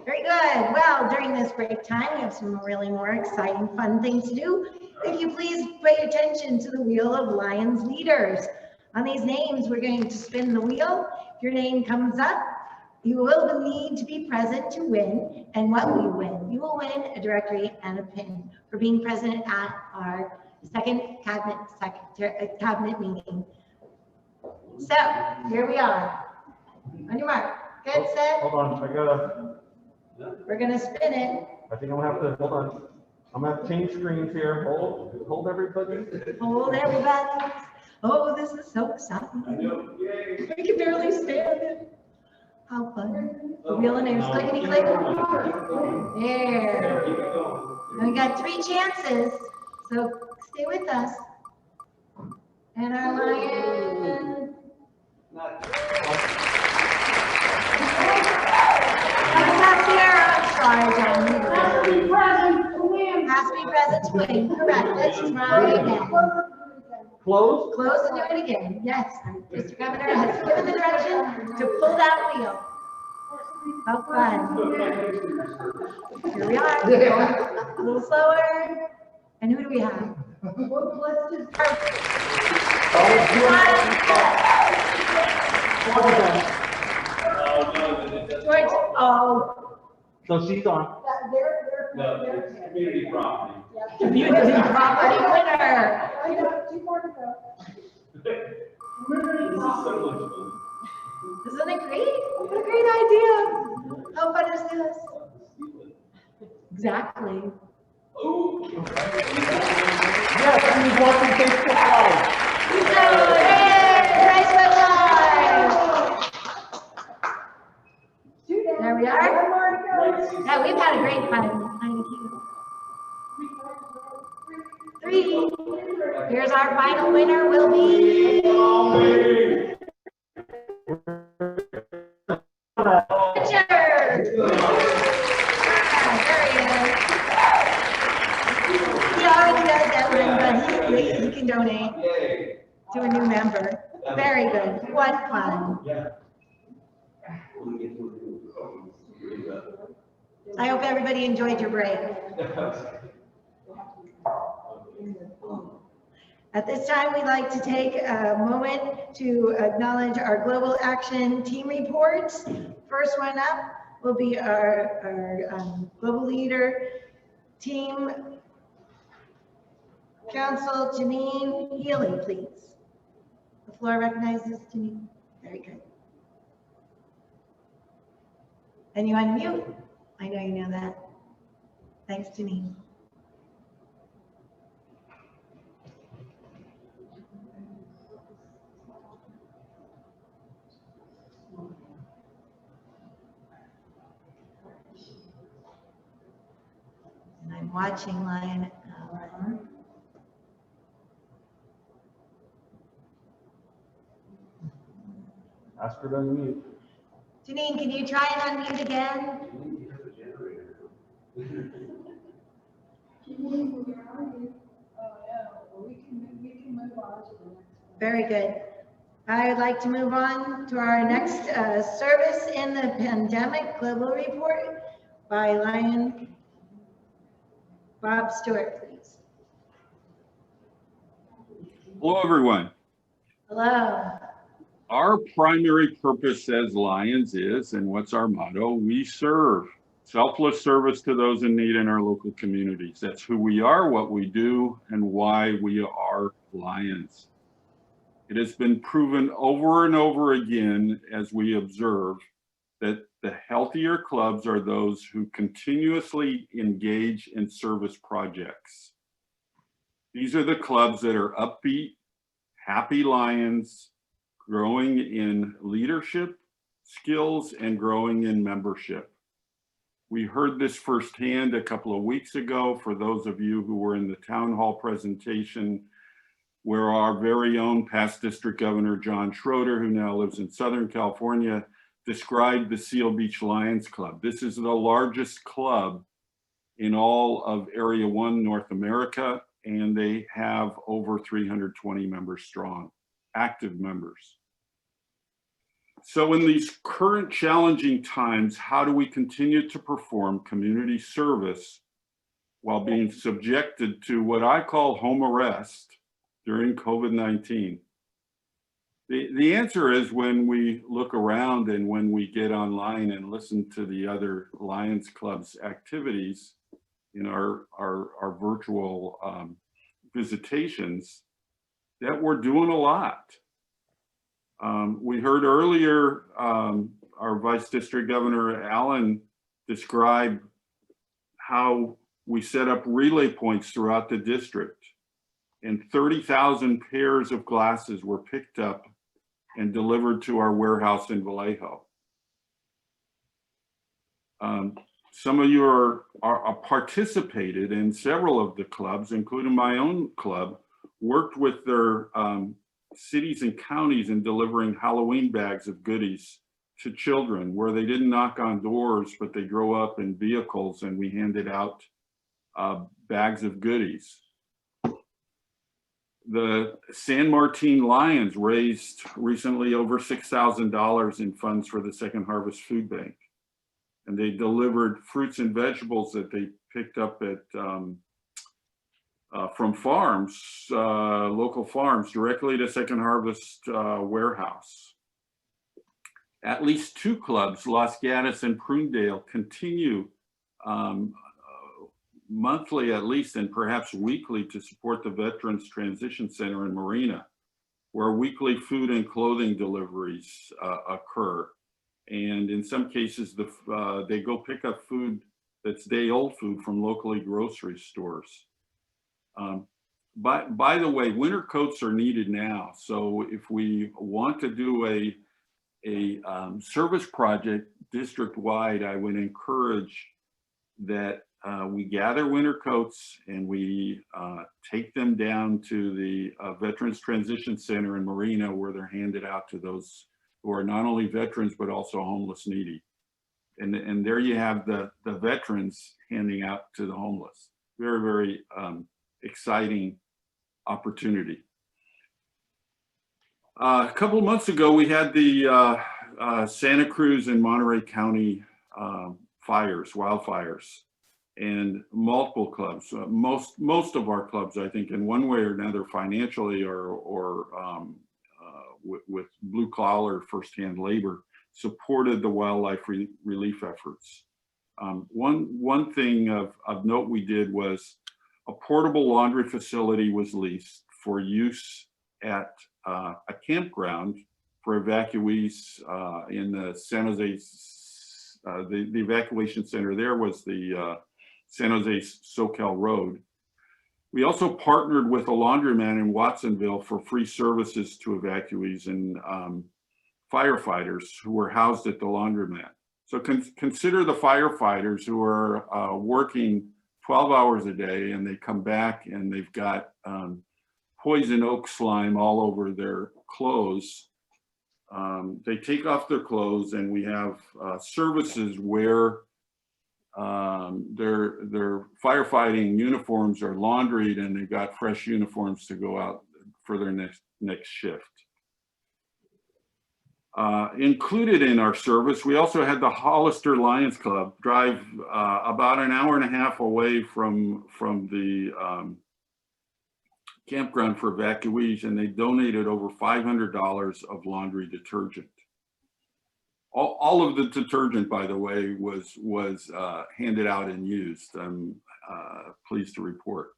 Very good. Well, during this break time, we have some really more exciting, fun things to do. If you please pay attention to the wheel of Lions leaders. On these names, we're going to spin the wheel. If your name comes up, you will need to be present to win. And what will you win? You will win a directory and a pin for being present at our second cabinet meeting. So here we are. On your mark, get set. Hold on, We're gonna spin it. I think I'm gonna have to, hold on. I'm gonna have to change screens here. Hold everybody. Hold everybody. Oh, this is so exciting. We can barely stand it. How fun. The wheel of names, clickety click. There. And we got 3 chances, so stay with us. And our lion. Coming up here, I'm sorry, John. Has to be present to win. Has to be present to win, correct. Let's try again. Close? Close and do it again. Yes, Mr. Governor has given the direction to pull that wheel. How fun. Here we are. A little slower. And who do we have? George, oh. So she's on. No, it's community property. Community property winner. Isn't it great? What a great idea. How fun is this? Exactly. Yes, he's watching Facebook Live. There we are. Yeah, we've had a great fun. Thank you. 3. Here's our final winner will be Richard. There he is. He already does that one, but he can donate to a new member. Very good. What fun. I hope everybody enjoyed your break. At this time, we'd like to take a moment to acknowledge our Global Action team reports. First one up will be our Global Leader Team Council, Janine Healy, please. The floor recognizes Janine. Very good. And you unmute. I know you know that. Thanks, Janine. And I'm watching Lion. Ask her to unmute. Janine, can you try and unmute again? Very good. I would like to move on to our next service in the pandemic global report by Lion Bob Stewart, please. Hello, everyone. Hello. Our primary purpose as Lions is, and what's our motto? We serve. Selfless service to those in need in our local communities. That's who we are, what we do, and why we are Lions. It has been proven over and over again as we observe that the healthier clubs are those who continuously engage in service projects. These are the clubs that are upbeat, happy Lions, growing in leadership skills and growing in membership. We heard this firsthand a couple of weeks ago for those of you who were in the town hall presentation where our very own past district governor, John Schroeder, who now lives in Southern California, described the Seal Beach Lions Club. This is the largest club in all of Area 1 North America, and they have over 320 members strong, active members. So in these current challenging times, how do we continue to perform community service while being subjected to what I call home arrest during COVID-19? The answer is when we look around and when we get online and listen to the other Lions Club's activities in our virtual visitations, that we're doing a lot. We heard earlier our Vice District Governor Allen describe how we set up relay points throughout the district, and 30,000 pairs of glasses were picked up and delivered to our warehouse in Vallejo. Some of you are participated in several of the clubs, including my own club, worked with their cities and counties in delivering Halloween bags of goodies to children where they didn't knock on doors, but they drove up in vehicles and we handed out bags of goodies. The San Martin Lions raised recently over $6,000 in funds for the Second Harvest Food Bank. And they delivered fruits and vegetables that they picked up at from farms, local farms, directly to Second Harvest warehouse. At least two clubs, Los Gatos and Prunedale, continue monthly at least and perhaps weekly to support the Veterans Transition Center in Marina, where weekly food and clothing deliveries occur. And in some cases, they go pick up food that's day-old food from locally grocery stores. By the way, winter coats are needed now. So if we want to do a service project district-wide, I would encourage that we gather winter coats and we take them down to the Veterans Transition Center in Marina, where they're handed out to those who are not only veterans, but also homeless needy. And there you have the veterans handing out to the homeless. Very, very exciting opportunity. A couple of months ago, we had the Santa Cruz and Monterey County wildfires, and multiple clubs, most of our clubs, I think, in one way or another, financially or with blue collar firsthand labor, supported the wildlife relief efforts. One thing of note we did was a portable laundry facility was leased for use at a campground for evacuees in the San Jose. The evacuation center there was the San Jose Soquel Road. We also partnered with a laundromat in Watsonville for free services to evacuees and firefighters who were housed at the laundromat. So consider the firefighters who are working 12 hours a day, and they come back and they've got poison oak slime all over their clothes. they take off their clothes, and we have services where their firefighting uniforms are laundried, and they got fresh uniforms to go out for their next shift. Included in our service, we also had the Hollister Lions Club drive about an hour and a half away from the campground for evacuees, and they donated over $500 of laundry detergent. All of the detergent, by the way, was handed out and used. I'm pleased to report.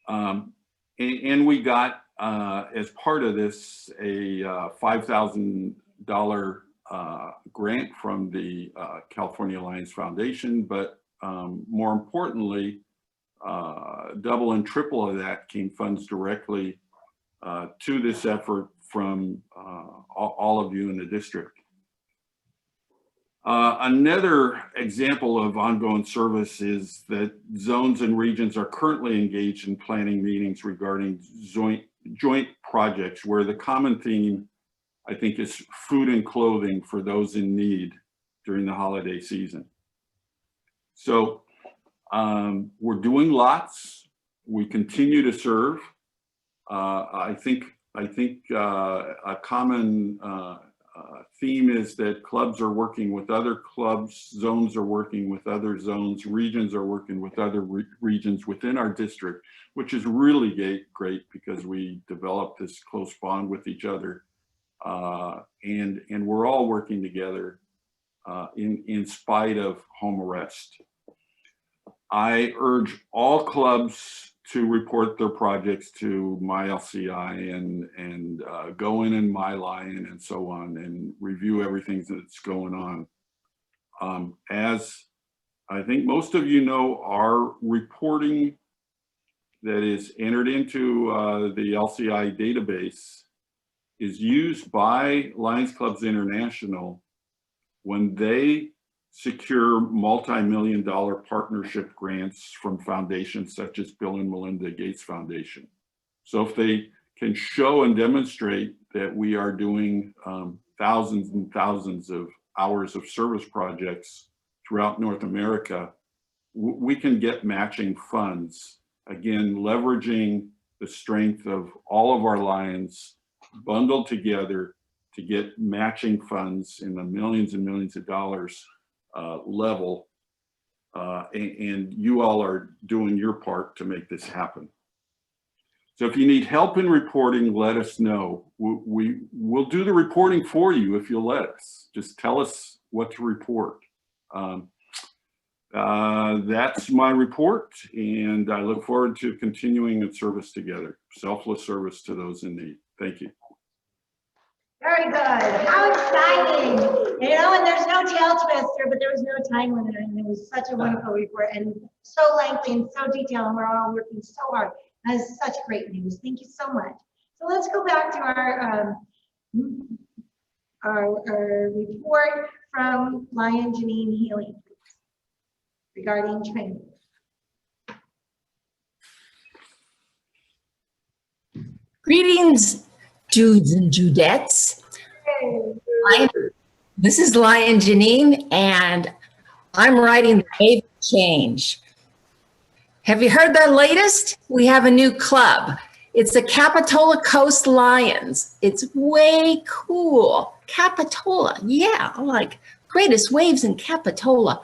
And we got, as part of this, a $5,000 grant from the California Alliance Foundation, but more importantly, double and triple of that came funds directly to this effort from all of you in the district. Another example of ongoing service is that zones and regions are currently engaged in planning meetings regarding joint projects where the common theme, I think, is food and clothing for those in need during the holiday season. So we're doing lots. We continue to serve. I think a common theme is that clubs are working with other clubs, zones are working with other zones, regions are working with other regions within our district, which is really great because we developed this close bond with each other, and we're all working together in spite of home arrest. I urge all clubs to report their projects to my LCI and go in My Lion and so on and review everything that's going on. As I think most of you know, our reporting that is entered into the LCI database is used by Lions Clubs International when they secure multi-million-dollar partnership grants from foundations such as Bill and Melinda Gates Foundation. So if they can show and demonstrate that we are doing thousands and thousands of hours of service projects throughout North America, we can get matching funds. Again, leveraging the strength of all of our Lions bundled together to get matching funds in the millions and millions of dollars level, and you all are doing your part to make this happen. So if you need help in reporting, let us know. We'll do the reporting for you if you'll let us. Just tell us what to report. That's my report, and I look forward to continuing in service together, selfless service to those in need. Thank you. Very good. How exciting. You know, and there's no tail twister, but there was no time limit, and it was such a wonderful report and so lengthy and so detailed, and we're all working so hard. That is such great news. Thank you so much. So let's go back to our report from Lion Janine Healy regarding training. Greetings, Judes and Judettes. This is Lion Janine, and I'm writing the Wave of Change. Have you heard the latest? We have a new club. It's the Capitola Coast Lions. It's way cool. Capitola, yeah, like greatest waves in Capitola.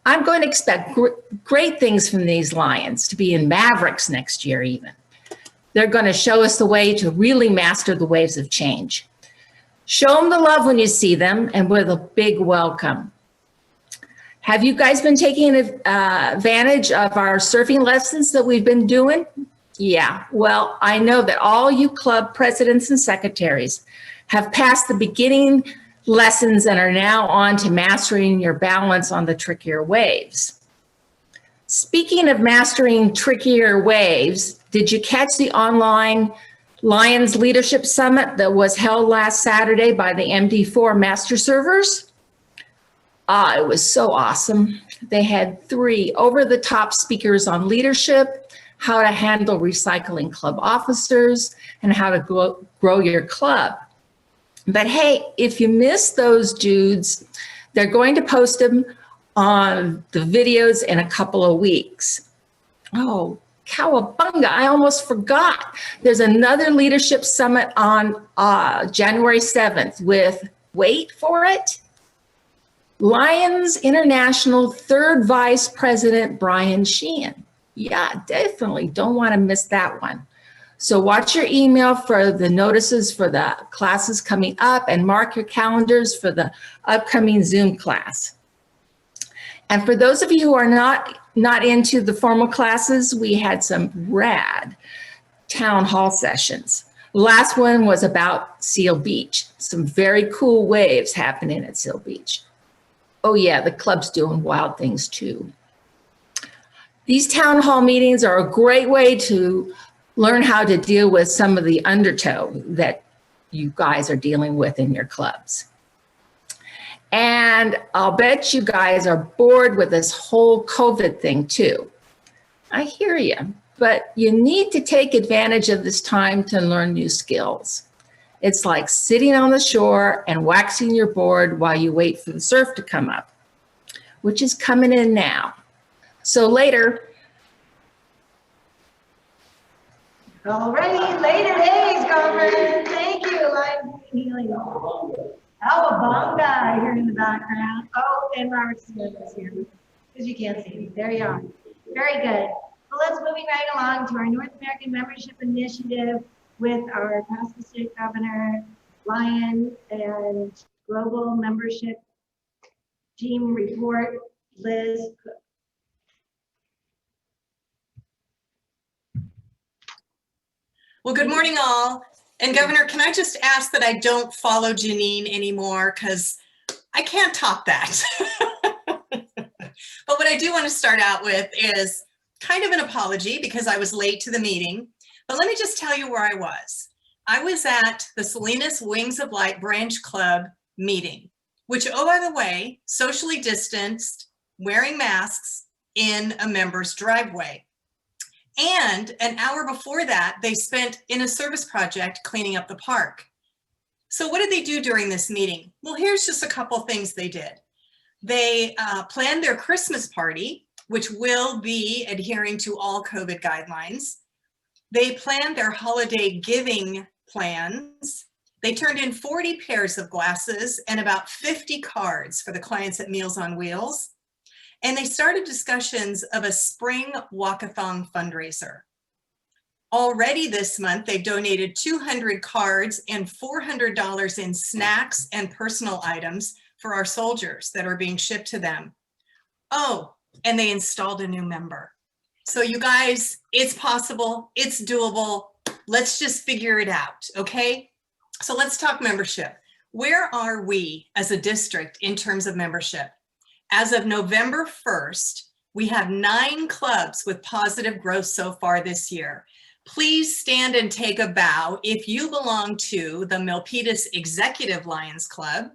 I'm going to expect great things from these Lions to be in Mavericks next year even. They're going to show us the way to really master the waves of change. Show them the love when you see them, and with a big welcome. Have you guys been taking advantage of our surfing lessons that we've been doing? Yeah, well, I know that all you club presidents and secretaries have passed the beginning lessons and are now on to mastering your balance on the trickier waves. Speaking of mastering trickier waves, did you catch the online Lions Leadership Summit that was held last Saturday by the MD4 Master Servers? It was so awesome. They had 3 over-the-top speakers on leadership, how to handle recycling club officers, and how to grow your club. But hey, if you miss those dudes, they're going to post them on the videos in a couple of weeks. Oh, cowabunga, I almost forgot. There's another leadership summit on January 7th with, wait for it, Lions International third Vice President Brian Sheehan. Yeah, definitely don't want to miss that one. So watch your email for the notices for the classes coming up and mark your calendars for the upcoming Zoom class. And for those of you who are not into the formal classes, we had some rad town hall sessions. Last one was about Seal Beach. Some very cool waves happening at Seal Beach. Oh yeah, the club's doing wild things too. These town hall meetings are a great way to learn how to deal with some of the undertow that you guys are dealing with in your clubs. And I'll bet you guys are bored with this whole COVID thing too. I hear you, but you need to take advantage of this time to learn new skills. It's like sitting on the shore and waxing your board while you wait for the surf to come up, which is coming in now. So later. Alrighty, later days, girlfriend. Thank you, Life Healing. Cowabunga here in the background. Oh, and Robert Smith is here because you can't see me. There you are. Very good. Well, let's moving right along to our North American Membership Initiative with our past district governor, Lion, and global membership team report, Liz. Well, good morning, all. And Governor, can I just ask that I don't follow Janine anymore, because I can't top that. But what I do want to start out with is kind of an apology because I was late to the meeting. But let me just tell you where I was. I was at the Salinas Wings of Light Branch Club meeting, which, oh, by the way, socially distanced, wearing masks in a member's driveway. And an hour before that, they spent in a service project cleaning up the park. So what did they do during this meeting? Well, here's just a couple things they did. They planned their Christmas party, which will be adhering to all COVID guidelines. They planned their holiday giving plans. They turned in 40 pairs of glasses and about 50 cards for the clients at Meals on Wheels. And they started discussions of a spring walkathon fundraiser. Already this month, they've donated 200 cards and $400 in snacks and personal items for our soldiers that are being shipped to them. Oh, and they installed a new member. So you guys, it's possible, it's doable. Let's just figure it out, okay? So let's talk membership. Where are we as a district in terms of membership? As of November 1st, we have 9 clubs with positive growth so far this year. Please stand and take a bow if you belong to the Milpitas Executive Lions Club,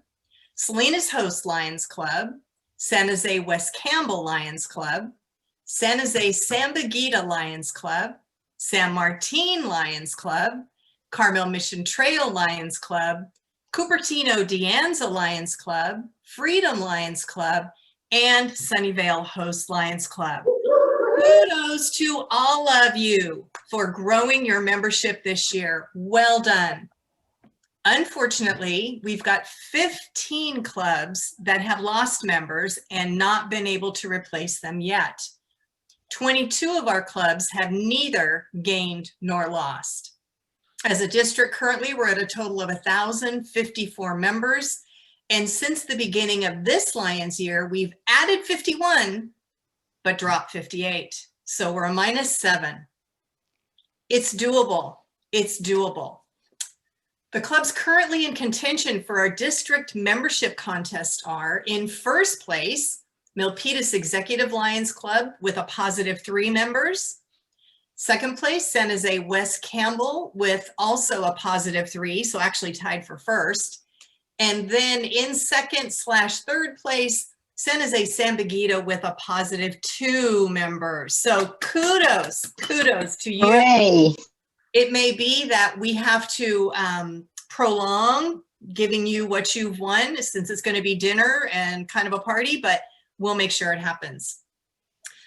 Salinas Host Lions Club, San Jose West Campbell Lions Club, San Jose Sambagita Lions Club, San Martin Lions Club, Carmel Mission Trail Lions Club, Cupertino De Anza Lions Club, Freedom Lions Club, and Sunnyvale Host Lions Club. Kudos to all of you for growing your membership this year. Well done. Unfortunately, we've got 15 clubs that have lost members and not been able to replace them yet. 22 of our clubs have neither gained nor lost. As a district, currently, we're at a total of 1,054 members. And since the beginning of this Lions year, we've added 51, but dropped 58. So we're a -7. It's doable. It's doable. The clubs currently in contention for our district membership contest are, in first place, Milpitas Executive Lions Club with a +3 members. Second place, San Jose West Campbell with also a +3, so actually tied for first. And then in second/third place, San Jose Sambagita with a +2 members. So kudos to you. Hooray. It may be that we have to prolong giving you what you've won, since it's going to be dinner and kind of a party, but we'll make sure it happens.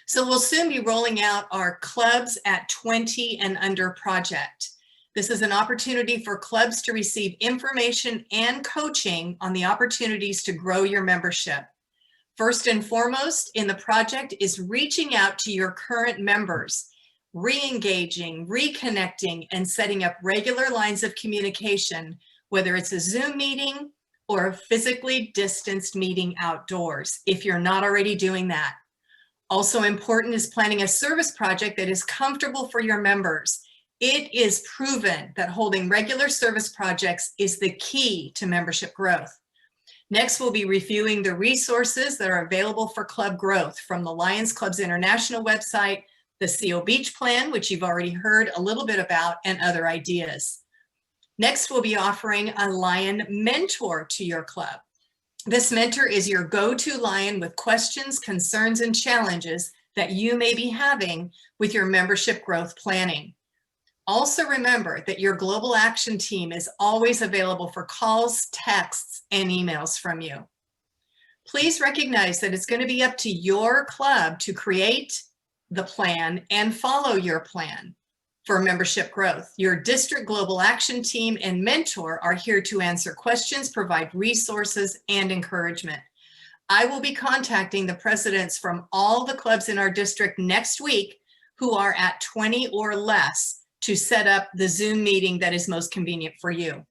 So we'll soon be rolling out our Clubs at 20 and Under project. This is an opportunity for clubs to receive information and coaching on the opportunities to grow your membership. First and foremost in the project is reaching out to your current members, re-engaging, reconnecting, and setting up regular lines of communication, whether it's a Zoom meeting or a physically distanced meeting outdoors, if you're not already doing that. Also important is planning a service project that is comfortable for your members. It is proven that holding regular service projects is the key to membership growth. Next, we'll be reviewing the resources that are available for club growth from the Lions Clubs International website, the CO Beach Plan, which you've already heard a little bit about, and other ideas. Next, we'll be offering a Lion mentor to your club. This mentor is your go-to Lion with questions, concerns, and challenges that you may be having with your membership growth planning. Also remember that your global action team is always available for calls, texts, and emails from you. Please recognize that it's going to be up to your club to create the plan and follow your plan for membership growth. Your district global action team and mentor are here to answer questions, provide resources, and encouragement. I will be contacting the presidents from all the clubs in our district next week who are at 20 or less to set up the Zoom meeting that is most convenient for you.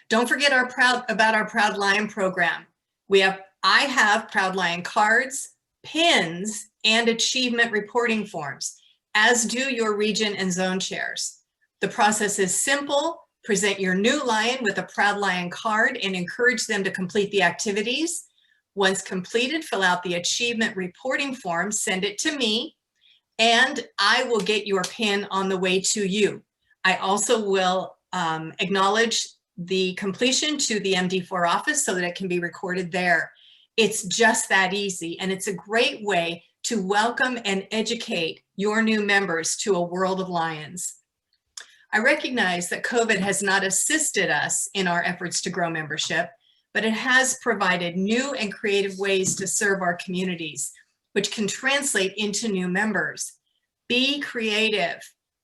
Don't forget about our Proud Lion program. I have Proud Lion cards, pins, and achievement reporting forms, as do your region and zone chairs. The process is simple. Present your new Lion with a Proud Lion card and encourage them to complete the activities. Once completed, fill out the achievement reporting form, send it to me, and I will get your pin on the way to you. I also will acknowledge the completion to the MD4 office so that it can be recorded there. It's just that easy, and it's a great way to welcome and educate your new members to a world of Lions. I recognize that COVID has not assisted us in our efforts to grow membership, but it has provided new and creative ways to serve our communities, which can translate into new members. Be creative,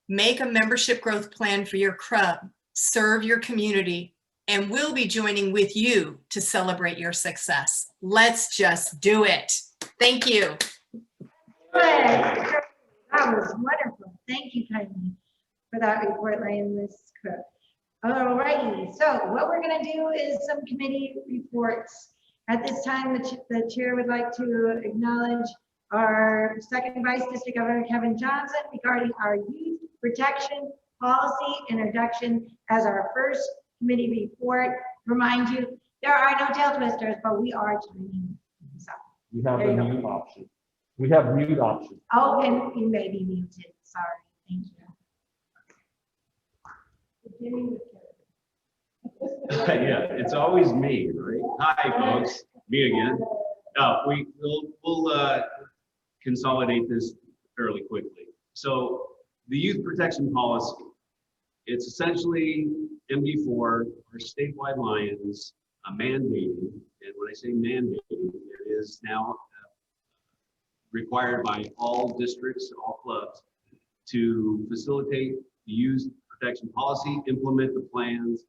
make a membership growth plan for your club, serve your community, and we'll be joining with you to celebrate your success. Let's just do it. Thank you. That was wonderful. Thank you kindly for that report, Lioness Cook. All righty, so what we're going to do is some committee reports. At this time, the chair would like to acknowledge our second Vice District Governor Kevin Johnson regarding our youth protection policy introduction as our first committee report. Remind you, there are no tail twisters, but we are chiming. So, we have a mute option. We have mute option. Oh, and you may be muted. Sorry. Thank you. Yeah, it's always me, right? Hi, folks. Me again. We'll consolidate this fairly quickly. So the youth protection policy, it's essentially MD4 or statewide Lions mandating, and when I say mandating, it is now required by all districts, all clubs, to facilitate the youth protection policy, implement the plans,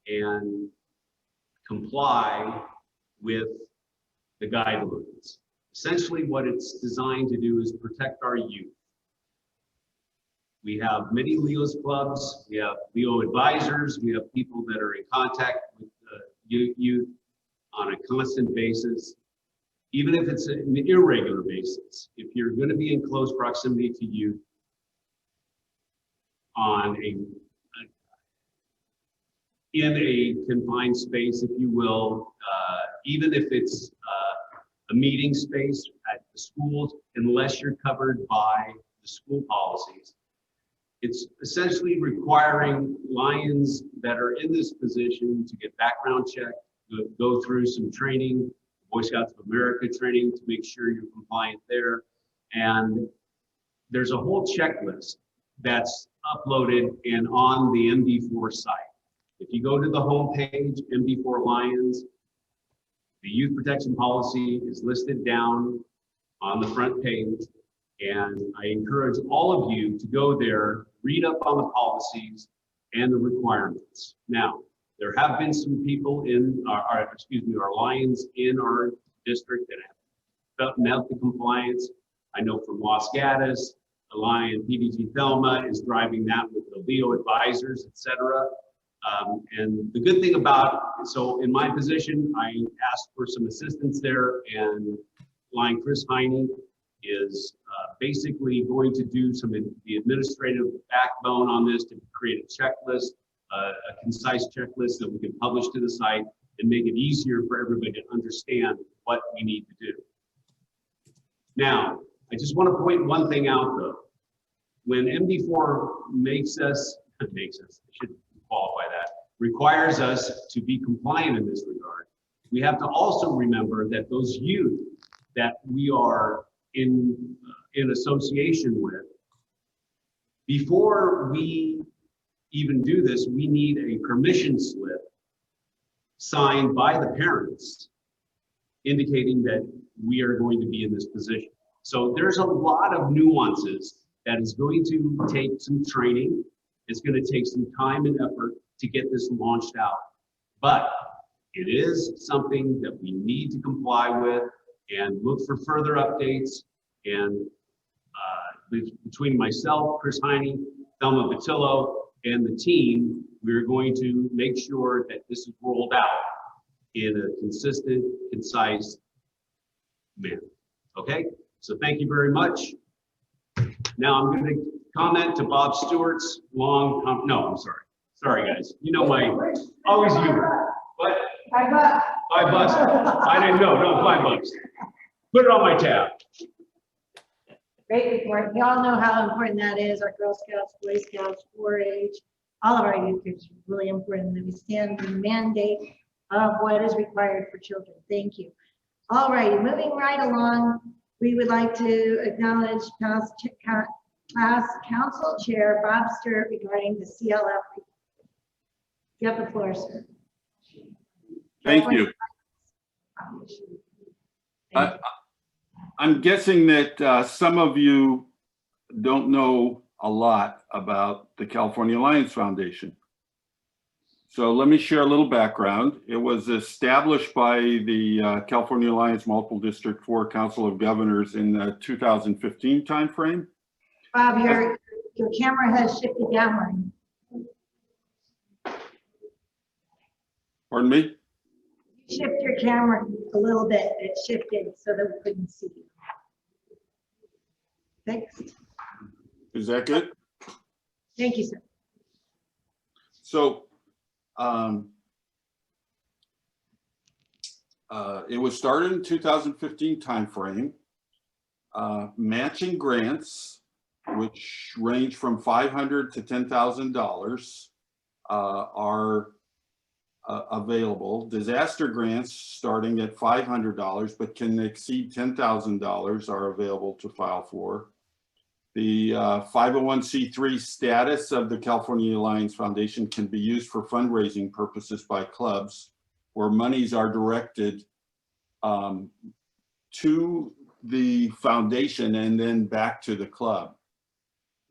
and comply with the guidelines. Essentially, what it's designed to do is protect our youth. We have many LEO's clubs, we have LEO advisors, we have people that are in contact with youth on a constant basis, even if it's an irregular basis. If you're going to be in close proximity to youth on in a confined space, if you will, even if it's a meeting space at the schools, unless you're covered by the school policies. It's essentially requiring Lions that are in this position to get background checked, go through some training, Boy Scouts of America training to make sure you're compliant there. And there's a whole checklist that's uploaded and on the MD4 site. If you go to the homepage, MD4 Lions, the youth protection policy is listed down on the front page. And I encourage all of you to go there, read up on the policies and the requirements. Now, there have been some people in our Lions in our district that have met the compliance. I know from Los Gatos, the Lion PDG Thelma is driving that with the Leo advisors, et cetera. And the good thing about, so in my position, I asked for some assistance there, and Lion Chris Heine is basically going to do some of the administrative backbone on this to create a checklist, a concise checklist that we can publish to the site and make it easier for everybody to understand what we need to do. Now, I just want to point one thing out though. When MD4 requires us to be compliant in this regard, we have to also remember that those youth that we are in association with, before we even do this, we need a permission slip signed by the parents indicating that we are going to be in this position. So there's a lot of nuances that is going to take some training. It's going to take some time and effort to get this launched out. But it is something that we need to comply with and look for further updates. And between myself, Chris Heine, Thelma Batillo, and the team, we're going to make sure that this is rolled out in a consistent, concise manner. Okay? So thank you very much. Now I'm going to comment to Bob Stewart's long, no, I'm sorry. Sorry, guys. You know my, always humor. What? $5. $5. I didn't know. No, $5. Put it on my tab. Great report. We all know how important that is. Our Girl Scouts, Boy Scouts, 4-H, all of our youth groups are really important that we stand the mandate of what is required for children. Thank you. All right, moving right along, we would like to acknowledge past Council Chair Bob Stewart regarding the CLF. You have the floor, sir. Thank you. I'm guessing that some of you don't know a lot about the California Alliance Foundation. So let me share a little background. It was established by the California Alliance Multiple District 4 Council of Governors in the 2015 timeframe. Bob, your camera has shifted downward. Pardon me? Shift your camera a little bit. It shifted so that we couldn't see you. Thanks. Is that good? Thank you, sir. So it was started in 2015 timeframe. Matching grants, which range from $500 to $10,000, are available. Disaster grants starting at $500 but can exceed $10,000 are available to file for. The 501c3 status of the California Alliance Foundation can be used for fundraising purposes by clubs where monies are directed to the foundation and then back to the club,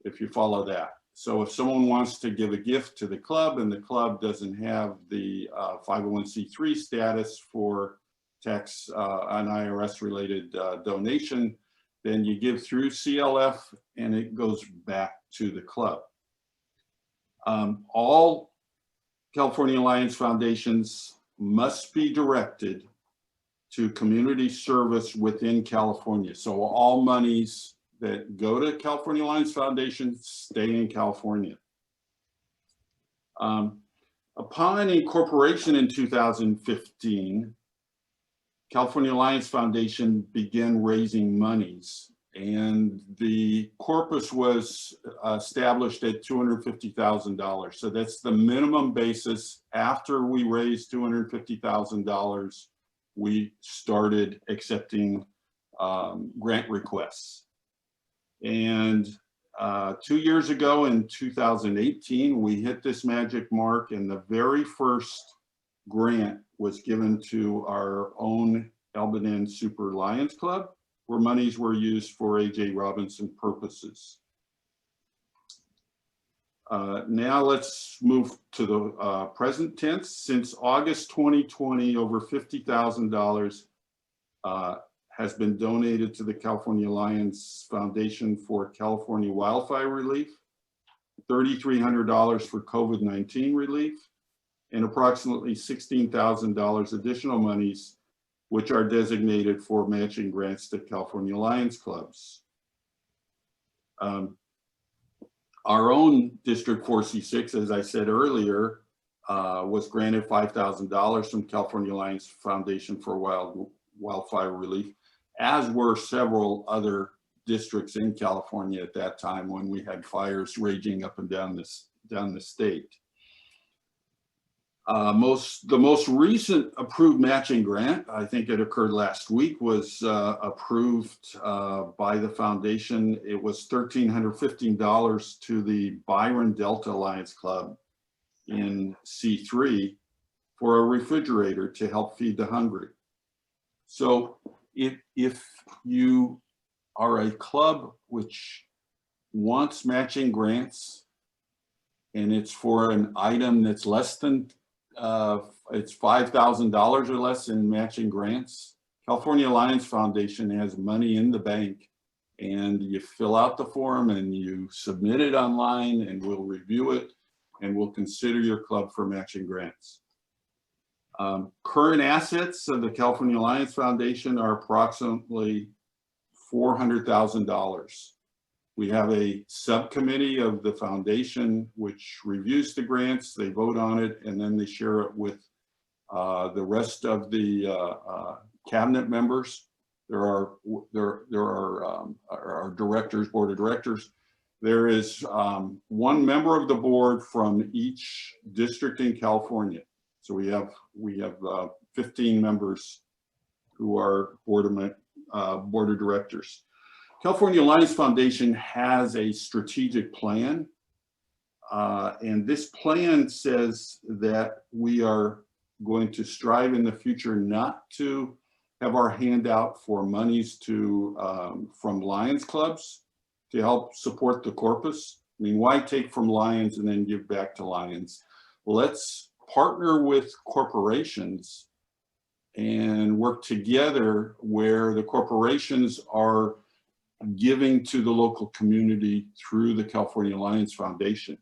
if you follow that. So if someone wants to give a gift to the club and the club doesn't have the 501c3 status for tax an IRS related donation, then you give through CLF and it goes back to the club. All California Alliance foundations must be directed to community service within California. So all monies that go to California Alliance Foundation stay in California. Upon incorporation in 2015, California Alliance Foundation began raising monies, and the corpus was established at $250,000. So that's the minimum basis. After we raised $250,000, we started accepting grant requests. And 2 years ago in 2018, we hit this magic mark, and the very first grant was given to our own Elbin Super Lions Club, where monies were used for A.J. Robinson purposes. Now let's move to the present tense. Since August 2020, over $50,000 has been donated to the California Lions Foundation for California wildfire relief, $3,300 for COVID-19 relief, and approximately $16,000 additional monies, which are designated for matching grants to California Lions clubs. Our own District 4C6, as I said earlier, was granted $5,000 from California Lions Foundation for wildfire relief, as were several other districts in California at that time when we had fires raging up and down the state. The most recent approved matching grant, I think it occurred last week, was approved by the foundation. It was $1,315 to the Byron Delta Lions Club in C3 for a refrigerator to help feed the hungry. So if you are a club which wants matching grants and it's for an item that's less than it's $5,000 or less in matching grants, California Lions Foundation has money in the bank, and you fill out the form and you submit it online, and we'll review it and we'll consider your club for matching grants. Current assets of the California Lions Foundation are approximately $400,000. We have a subcommittee of the foundation which reviews the grants, they vote on it, and then they share it with the rest of the cabinet members. There are our directors, board of directors. There is one member of the board from each district in California. So we have 15 members who are board of directors. California Lions Foundation has a strategic plan, and this plan says that we are going to strive in the future not to have our hand out for monies to from Lions clubs to help support the corpus. I mean, why take from Lions and then give back to Lions? Let's partner with corporations and work together where the corporations are giving to the local community through the California Lions Foundation.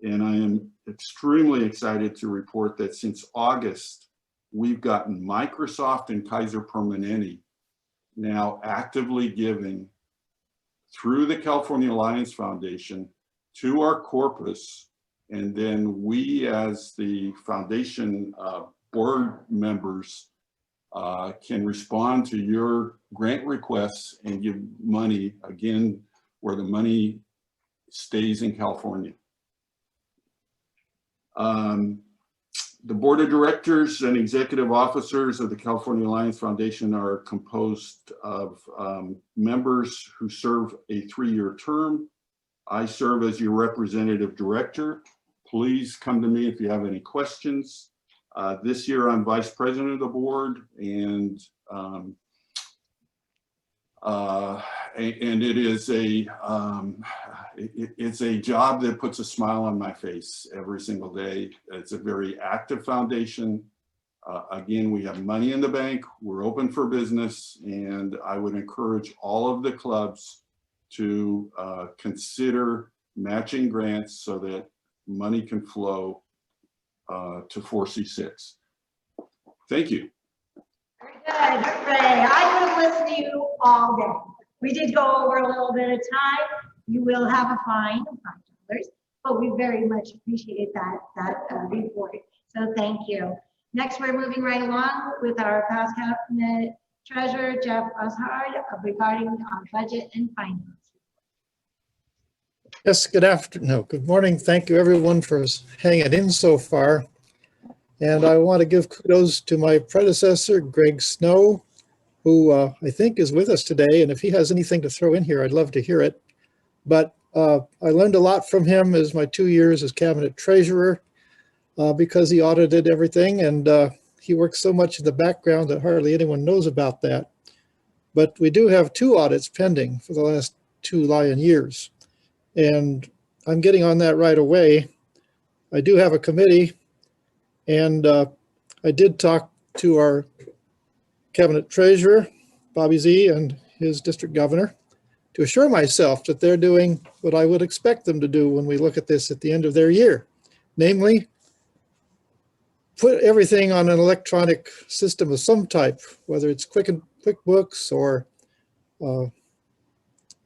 And I am extremely excited to report that since August, we've gotten Microsoft and Kaiser Permanente now actively giving through the California Lions Foundation to our corpus. And then we, as the foundation board members, can respond to your grant requests and give money, again, where the money stays in California. The board of directors and executive officers of the California Lions Foundation are composed of members who serve a 3-year term. I serve as your representative director. Please come to me if you have any questions. This year I'm vice president of the board, and it is it's a job that puts a smile on my face every single day. It's a very active foundation. Again, we have money in the bank, we're open for business, and I would encourage all of the clubs to consider matching grants so that money can flow to 4C6. Thank you. Very good, hooray. I could have listened to you all day. We did go over a little bit of time. You will have a fine of $5, but we very much appreciate that report. So thank you. Next, we're moving right along with our past cabinet treasurer, Jeff Oshard, regarding our budget and finance. Yes, good afternoon. No, good morning. Thank you everyone for hanging in so far. And I want to give kudos to my predecessor, Greg Snow, who I think is with us today. And if he has anything to throw in here, I'd love to hear it. But I learned a lot from him as my 2 years as cabinet treasurer because he audited everything, and he works so much in the background that hardly anyone knows about that. But we do have 2 audits pending for the last 2 Lion years, and I'm getting on that right away. I do have a committee, and I did talk to our cabinet treasurer, Bobby Z, and his district governor to assure myself that they're doing what I would expect them to do when we look at this at the end of their year. Namely, put everything on an electronic system of some type, whether it's QuickBooks or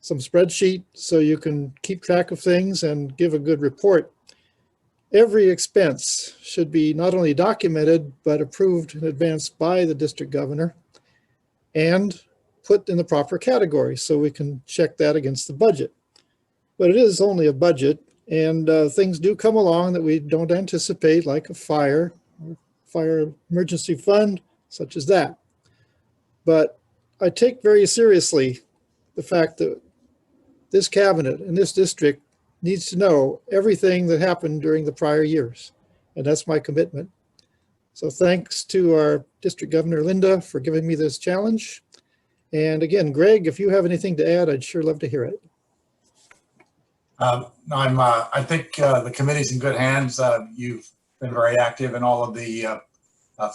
some spreadsheet, so you can keep track of things and give a good report. Every expense should be not only documented, but approved in advance by the district governor and put in the proper category so we can check that against the budget. But it is only a budget, and things do come along that we don't anticipate, like a fire emergency fund, such as that. But I take very seriously the fact that this cabinet and this district needs to know everything that happened during the prior years, and that's my commitment. So thanks to our district governor, Linda, for giving me this challenge. And again, Greg, if you have anything to add, I'd sure love to hear it. I think the committee's in good hands. You've been very active in all of the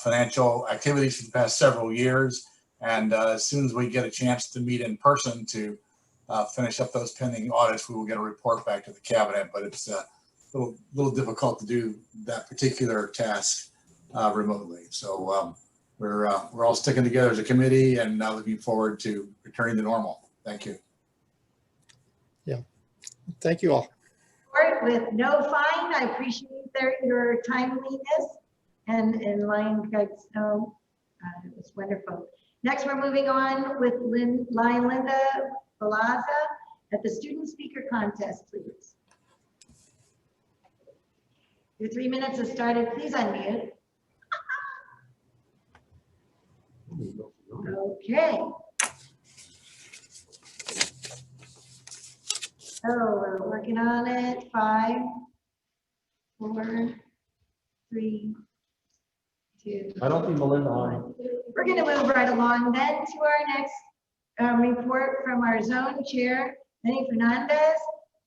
financial activities for the past several years. And as soon as we get a chance to meet in person to finish up those pending audits, we will get a report back to the cabinet. But it's a little difficult to do that particular task remotely. So we're all sticking together as a committee and looking forward to returning to normal. Thank you. Yeah, thank you all. With no fine, I appreciate your timeliness and Lion Craig Snow. It was wonderful. Next, we're moving on with Lion Linda Pugliese at the student speaker contest, please. Your 3 minutes has started. Please unmute. Okay. So we're working on it. 5, 4, 3, 2. I don't think Melinda on. We're going to move right along then to our next report from our zone chair, Lenny Fernandez,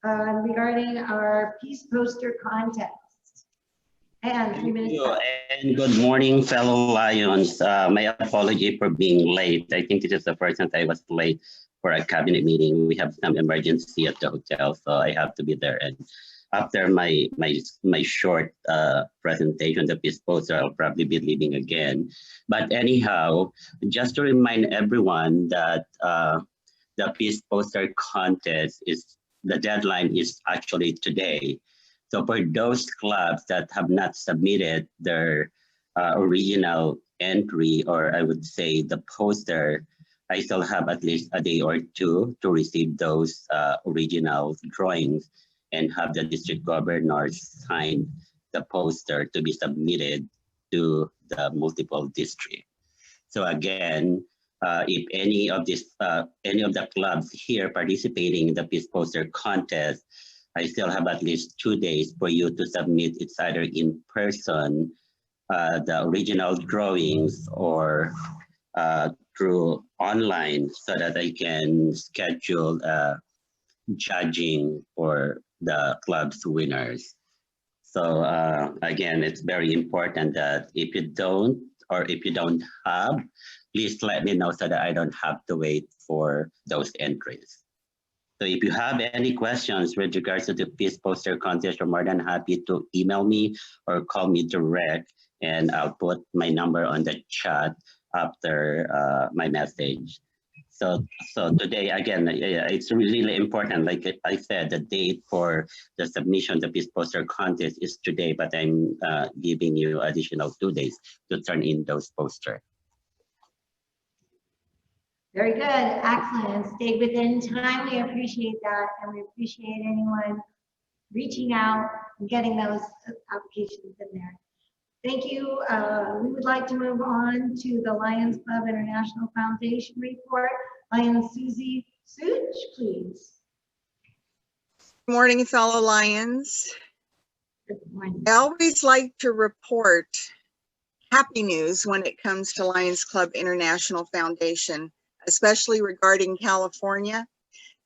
regarding our peace poster contest. And 3 minutes. And good morning, fellow Lions. My apology for being late. I think this is the first time I was late for a cabinet meeting. We have some emergency at the hotel, so I have to be there. And after my short presentation, the peace poster, I'll probably be leaving again. But anyhow, just to remind everyone that the peace poster contest the deadline is actually today. So for those clubs that have not submitted their original entry, or I would say the poster, I still have at least a day or 2 to receive those original drawings and have the district governor sign the poster to be submitted to the multiple district. So again, if any of the clubs here participating in the peace poster contest, I still have at least 2 days for you to submit. It's either in person, the original drawings, or through online, so that I can schedule judging for the club's winners. So again, it's very important that if you don't, or if you don't have, please let me know so that I don't have to wait for those entries. So if you have any questions with regards to the peace poster contest, you're more than happy to email me or call me direct, and I'll put my number on the chat after my message. So today, again, it's really important. Like I said, the date for the submission of the peace poster contest is today, but I'm giving you additional 2 days to turn in those posters. Very good, excellent. Stayed within time. We appreciate that, and we appreciate anyone reaching out and getting those applications in there. Thank you. We would like to move on to the Lions Club International Foundation report. Lion Susie Such, please. Good morning, fellow Lions. Good morning. I always like to report happy news when it comes to Lions Club International Foundation, especially regarding California.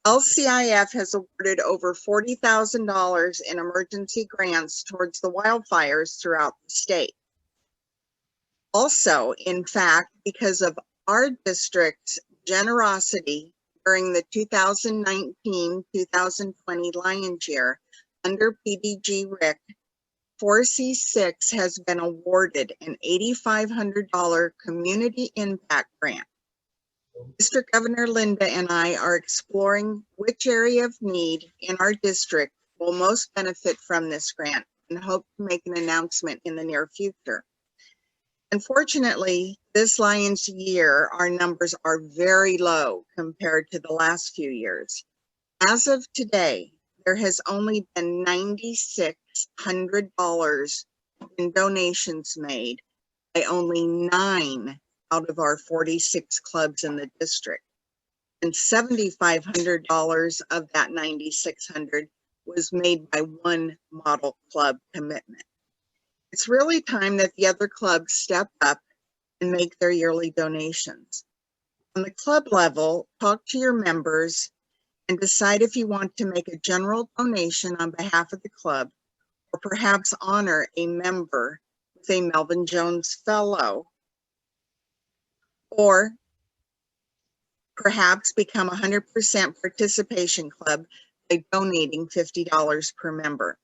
LCIF has awarded over $40,000 in emergency grants towards the wildfires throughout the state. Also, in fact, because of our district's generosity during the 2019-2020 Lions year under PDG RIC, 4C6 has been awarded an $8,500 community impact grant. District Governor Linda and I are exploring which area of need in our district will most benefit from this grant and hope to make an announcement in the near future. Unfortunately, this Lions year, our numbers are very low compared to the last few years. As of today, there has only been $9,600 in donations made by only 9 out of our 46 clubs in the district. And $7,500 of that $9,600 was made by one model club commitment. It's really time that the other clubs step up and make their yearly donations. On the club level, talk to your members and decide if you want to make a general donation on behalf of the club, or perhaps honor a member with a Melvin Jones Fellow, or perhaps become a 100% participation club by donating $50 per member.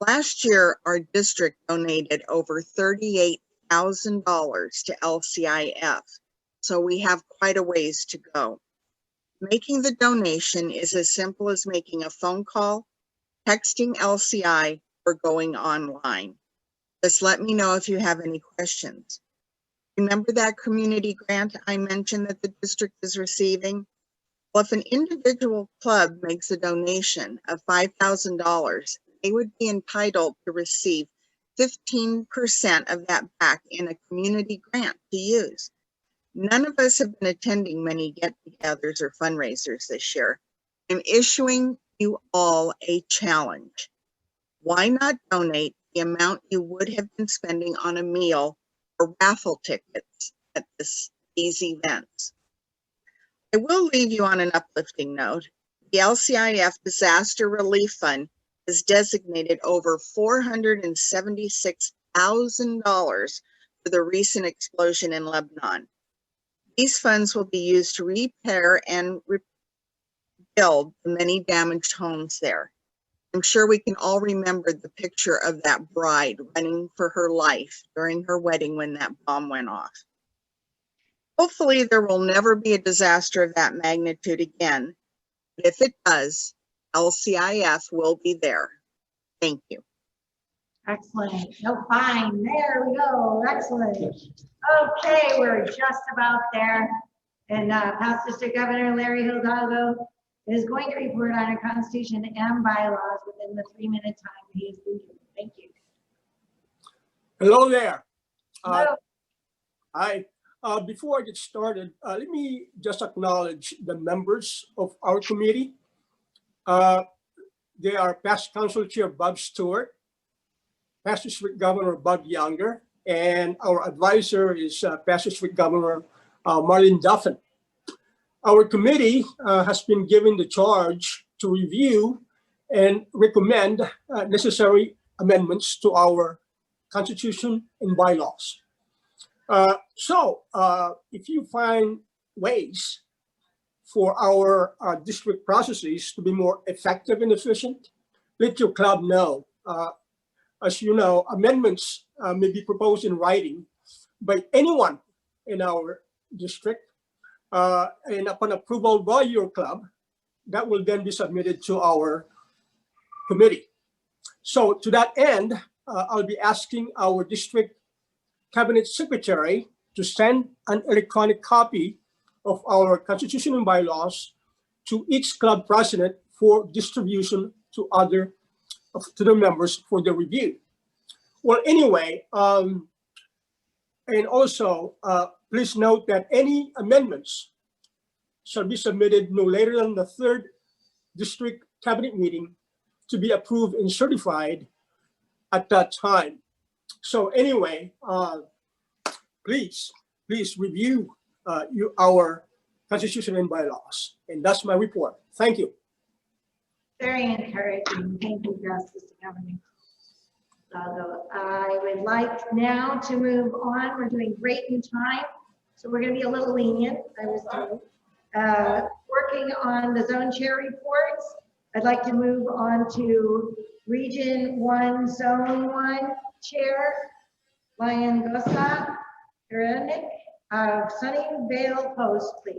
Last year, our district donated over $38,000 to LCIF, so we have quite a ways to go. Making the donation is as simple as making a phone call, texting LCI, or going online. Just let me know if you have any questions. Remember that community grant I mentioned that the district is receiving? Well, if an individual club makes a donation of $5,000, they would be entitled to receive 15% of that back in a community grant to use. None of us have been attending many get-togethers or fundraisers this year. I'm issuing you all a challenge. Why not donate the amount you would have been spending on a meal or raffle tickets at these events? I will leave you on an uplifting note. The LCIF Disaster Relief Fund has designated over $476,000 for the recent explosion in Lebanon. These funds will be used to repair and rebuild the many damaged homes there. I'm sure we can all remember the picture of that bride running for her life during her wedding when that bomb went off. Hopefully there will never be a disaster of that magnitude again, but if it does, LCIF will be there. Thank you. Excellent. No, fine. There we go. Excellent. Okay, we're just about there. And past District Governor Larry Hidalgo is going to report on our Constitution and bylaws within the 3-minute time he has been given. Thank you. Hello there. Hello. Hi. Before I get started, let me just acknowledge the members of our committee. They are past Council Chair Bob Stewart, past District Governor Bob Younger, and our advisor is past District Governor Marlene Duffin. Our committee has been given the charge to review and recommend necessary amendments to our Constitution and bylaws. If you find ways for our district processes to be more effective and efficient, let your club know. As you know, amendments may be proposed in writing by anyone in our district, and upon approval by your club, that will then be submitted to our committee. So to that end, I'll be asking our district cabinet secretary to send an electronic copy of our Constitution and bylaws to each club president for distribution to the members for the review. Well, anyway, and also please note that any amendments shall be submitted no later than the 3rd district cabinet meeting to be approved and certified at that time. So anyway, please review our constitution and bylaws. And that's my report. Thank you. Very encouraging. Thank you, Justice Governor. I would like now to move on. We're doing great in time, so we're going to be a little lenient. I was working on the zone chair reports. I'd like to move on to Region 1, Zone 1 Chair, Lion Gosa Iranik of Sunnyvale Post, please.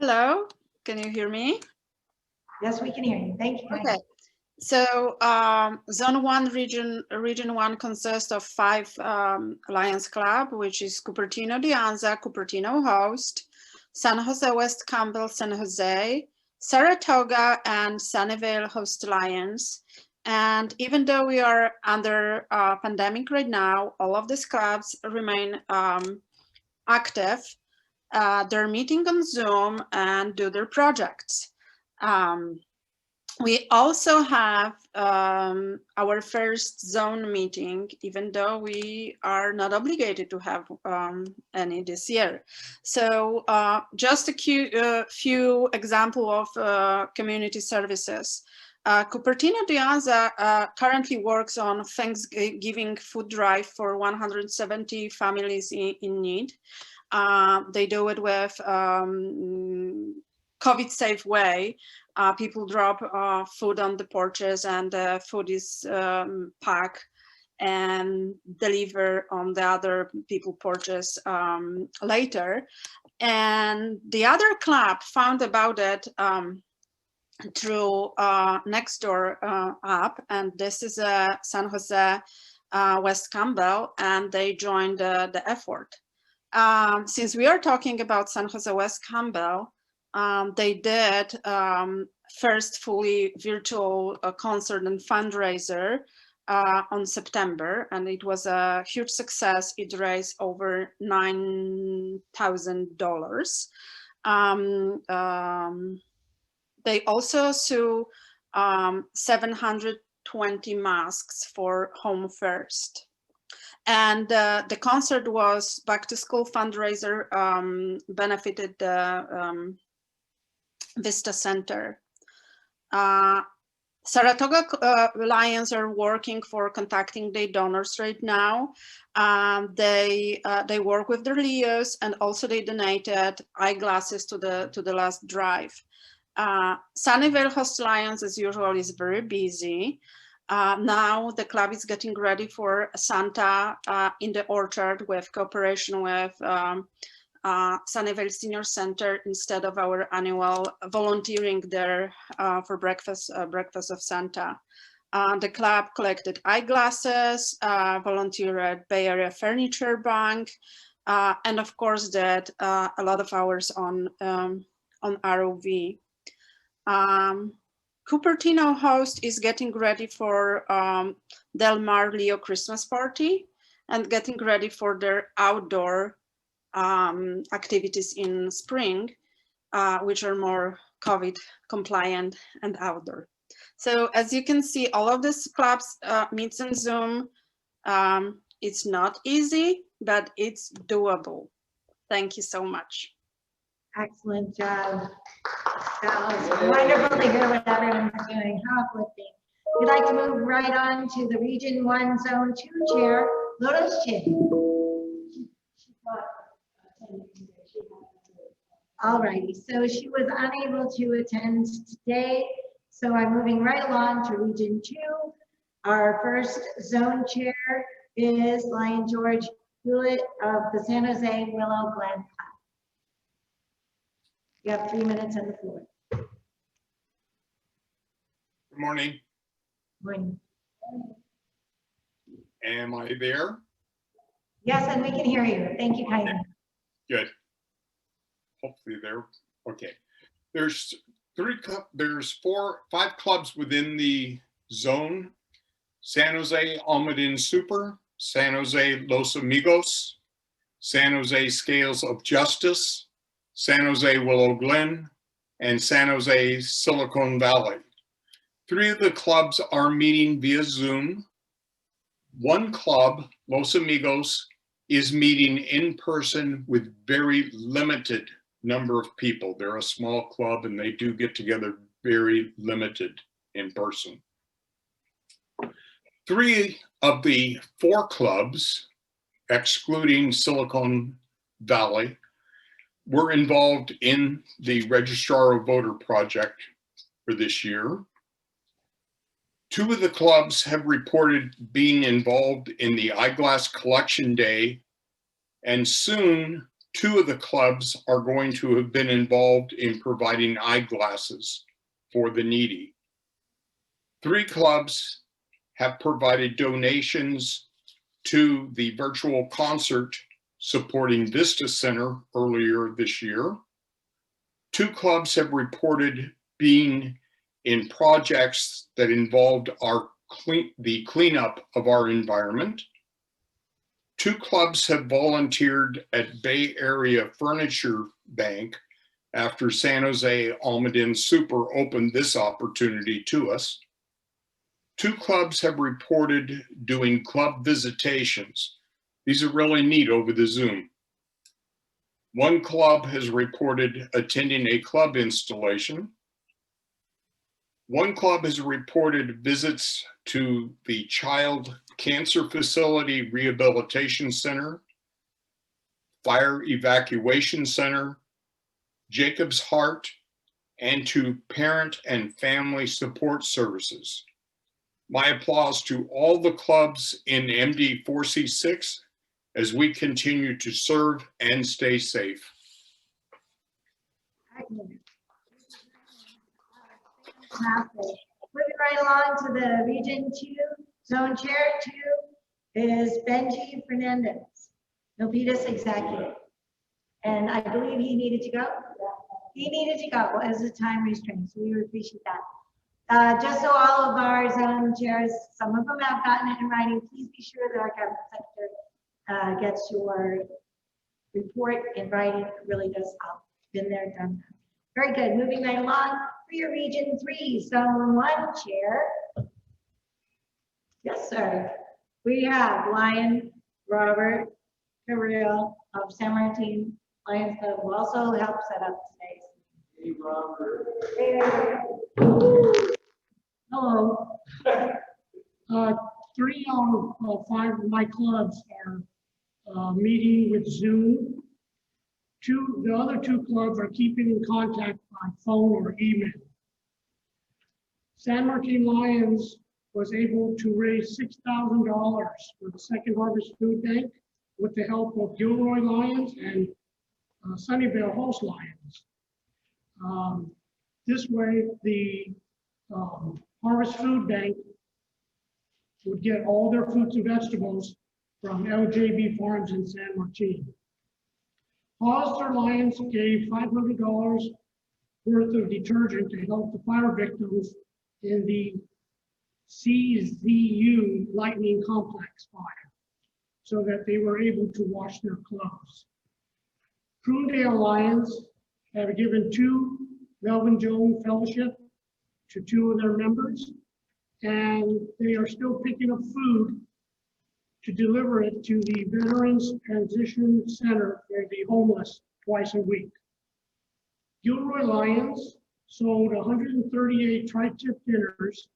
Hello, can you hear me? Yes, we can hear you. Thank you. Okay. So Zone 1, Region 1 consists of 5 Lions Club, which is Cupertino de Anza, Cupertino Host, San Jose West Campbell, San Jose, Saratoga, and Sunnyvale Host Lions. And even though we are under pandemic right now, all of these clubs remain active. They're meeting on Zoom and do their projects. We also have our first zone meeting, even though we are not obligated to have any this year. So just a few examples of community services. Cupertino de Anza currently works on Thanksgiving food drive for 170 families in need. They do it with COVID-safe way. People drop food on the porches, and the food is packed and delivered on the other people porches later. And the other club found about it through Nextdoor app, and this is San Jose West Campbell, and they joined the effort. Since we are talking about San Jose West Campbell, they did first fully virtual concert and fundraiser on September, and it was a huge success. It raised over $9,000. They also sew 720 masks for Home First. And the concert was back to school fundraiser, benefited the Vista Center. Saratoga Lions are working for contacting their donors right now. They work with their Leos, and also they donated eyeglasses to the last drive. Sunnyvale Host Lions, as usual, is very busy. Now the club is getting ready for Santa in the Orchard with cooperation with Sunnyvale Senior Center instead of our annual volunteering there for breakfast of Santa. The club collected eyeglasses, volunteered at Bay Area Furniture Bank, and of course did a lot of hours on ROV. Cupertino Host is getting ready for Del Mar Leo Christmas party and getting ready for their outdoor activities in spring, which are more COVID compliant and outdoor. So as you can see, all of these clubs meets on Zoom. It's not easy, but it's doable. Thank you so much. Excellent job. That was wonderful to hear what everyone's doing. How uplifting. We'd like to move right on to the Region 1 Zone 2 Chair, Lotus Chin. All righty, so she was unable to attend today, so I'm moving right along to Region 2. Our first zone chair is Lion George Hewlett of the San Jose Willow Glen Club. You have 3 minutes on the floor. Good morning. Morning. Am I there? Yes, and we can hear you. Thank you kindly. Good. Hopefully there. Okay. There's 5 clubs within the zone: San Jose Almaden Super, San Jose Los Amigos, San Jose Scales of Justice, San Jose Willow Glen, and San Jose Silicon Valley. 3 of the clubs are meeting via Zoom. 1 club, Los Amigos, is meeting in person with very limited number of people. They're a small club and they do get together very limited in person. 3 of the 4 clubs, excluding Silicon Valley, were involved in the Registrar of Voter project for this year. 2 of the clubs have reported being involved in the eyeglass collection day, and soon 2 of the clubs are going to have been involved in providing eyeglasses for the needy. 3 clubs have provided donations to the virtual concert supporting Vista Center earlier this year. 2 clubs have reported being in projects that involved the cleanup of our environment. 2 clubs have volunteered at Bay Area Furniture Bank after San Jose Almaden Super opened this opportunity to us. 2 clubs have reported doing club visitations. These are really neat over the Zoom. 1 club has reported attending a club installation. 1 club has reported visits to the Child Cancer Facility Rehabilitation Center, Fire Evacuation Center, Jacob's Heart, and to Parent and Family Support Services. My applause to all the clubs in MD 4C6 as we continue to serve and stay safe. Moving right along to the Region 2, Zone Chair 2 is Benji Fernandez, Milpitas Executive. And I believe he needed to go. He needed to go as a time restraint, so we would appreciate that. Just so all of our zone chairs, some of them have gotten it in writing, please be sure that our cabinet secretary gets your report in writing. It really does help. Been there, done that. Very good. Moving right along for your Region 3, Zone 1 Chair. Yes, sir. We have Lion Robert Carrillo of San Martin Lions Club, who also helped set up today's. Hey, Robert. Hello. 3 out of 5 of my clubs are meeting with Zoom. The other 2 clubs are keeping in contact by phone or email. San Martin Lions was able to raise $6,000 for the Second Harvest Food Bank with the help of Gilroy Lions and Sunnyvale Host Lions. This way, the Harvest Food Bank would get all their fruits and vegetables from LJB Farms in San Martin. Hollister Lions gave $500 worth of detergent to help the fire victims in the CZU Lightning Complex fire so that they were able to wash their clothes. Croondale Lions have given 2 Melvin Jones Fellowship to 2 of their members, and they are still picking up food to deliver it to the Veterans Transition Center for the homeless twice a week. Gilroy Lions sold 138 tri-tip dinners,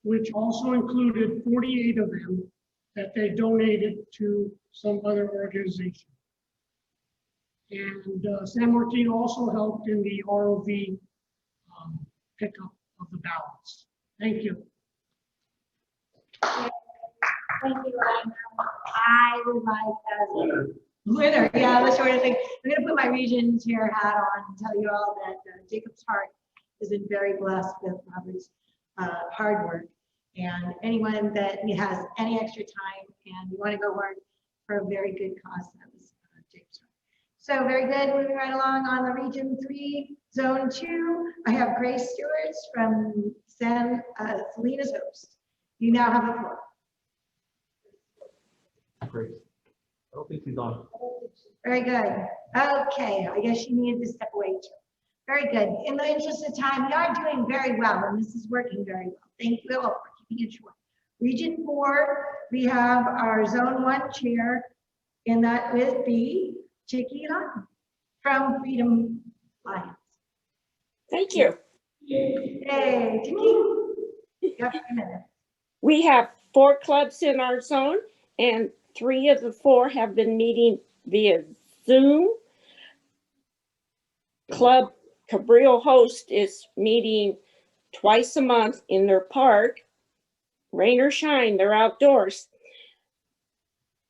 which also included 48 of them that they donated to some other organization. And San Martin also helped in the ROV pickup of the ballots. Thank you. Thank you, Ryan. I would like as a winner, yeah, the sort of thing. I'm going to put my region chair hat on and tell you all that Jacob's Heart has been very blessed with Robert's hard work. And anyone that has any extra time and you want to go work for a very good cause, that was Jacob's Heart. So very good. Moving right along on the Region 3, Zone 2, I have Grace Stewart from Salinas Hopes. You now have the floor. Great. I don't think he's on. Very good. Okay, I guess you needed to step away too. Very good. In the interest of time, we are doing very well, and this is working very well. Thank you all for keeping it short. Region 4, we have our Zone 1 chair, and that would be Chiquila from Freedom Alliance. Thank you. Hey, Chiquila, you have a minute. We have 4 clubs in our zone, and 3 of the 4 have been meeting via Zoom. Club Cabrillo Host is meeting twice a month in their park. Rain or shine, they're outdoors.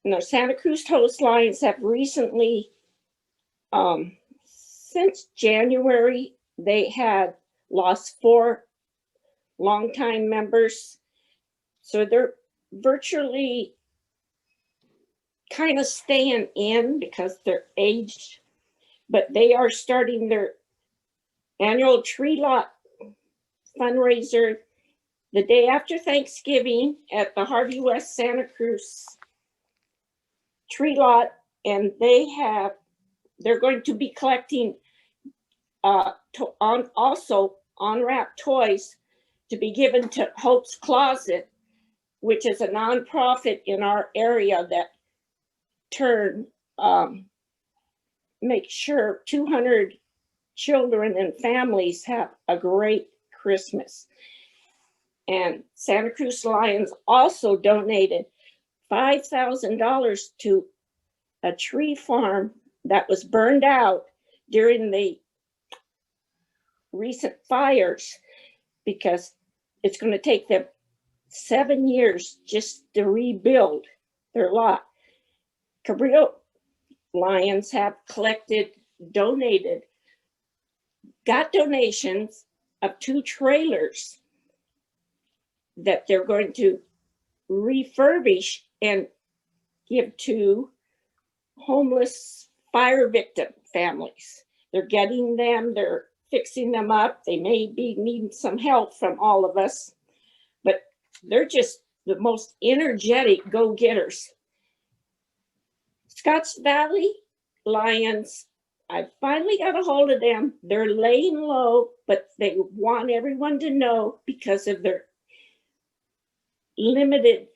And the Santa Cruz Host Lions have recently, since January, they had lost 4 longtime members. So they're virtually kind of staying in because they're aged, but they are starting their annual tree lot fundraiser the day after Thanksgiving at the Harvey West Santa Cruz tree lot, and they're going to be collecting also unwrapped toys to be given to Hope's Closet, which is a nonprofit in our area that make sure 200 children and families have a great Christmas. And Santa Cruz Lions also donated $5,000 to a tree farm that was burned out during the recent fires, because it's going to take them 7 years just to rebuild their lot. Cabrillo Lions have got donations of 2 trailers that they're going to refurbish and give to homeless fire victim families. They're getting them, they're fixing them up. They may be needing some help from all of us, but they're just the most energetic go-getters. Scotts Valley Lions, I finally got a hold of them. They're laying low, but they want everyone to know because of their limited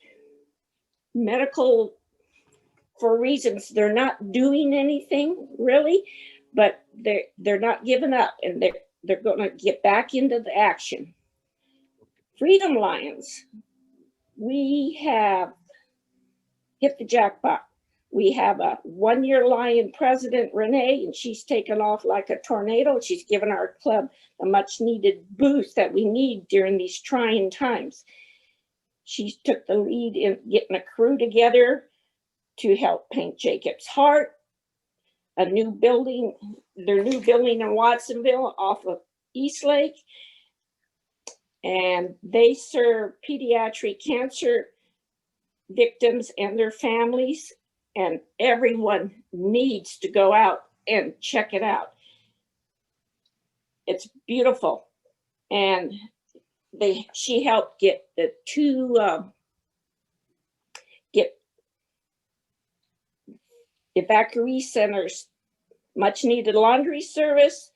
medical, for reasons they're not doing anything really, but they're not giving up, and they're going to get back into the action. Freedom Lions, we have hit the jackpot. We have a 1-year Lion president, Renee, and she's taken off like a tornado. She's given our club a much needed boost that we need during these trying times. She took the lead in getting a crew together to help paint Jacob's Heart, their new building in Watsonville off of Eastlake. And they serve pediatric cancer victims and their families, and everyone needs to go out and check it out. It's beautiful. And she helped get the 2 evacuee centers, much needed laundry service,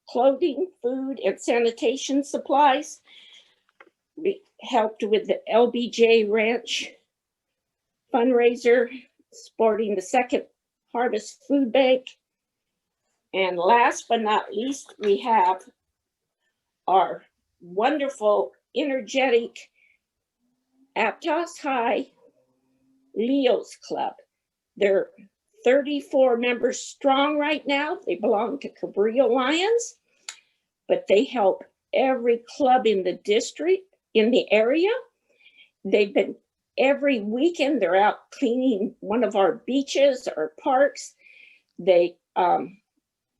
clothing, food, and sanitation supplies. We helped with the LBJ Ranch fundraiser, supporting the Second Harvest Food Bank. And last but not least, we have our wonderful, energetic Aptos High Leo's Club. They're 34 members strong right now. They belong to Cabrillo Lions, but they help every club in the district, in the area. They've been every weekend, they're out cleaning one of our beaches or parks. They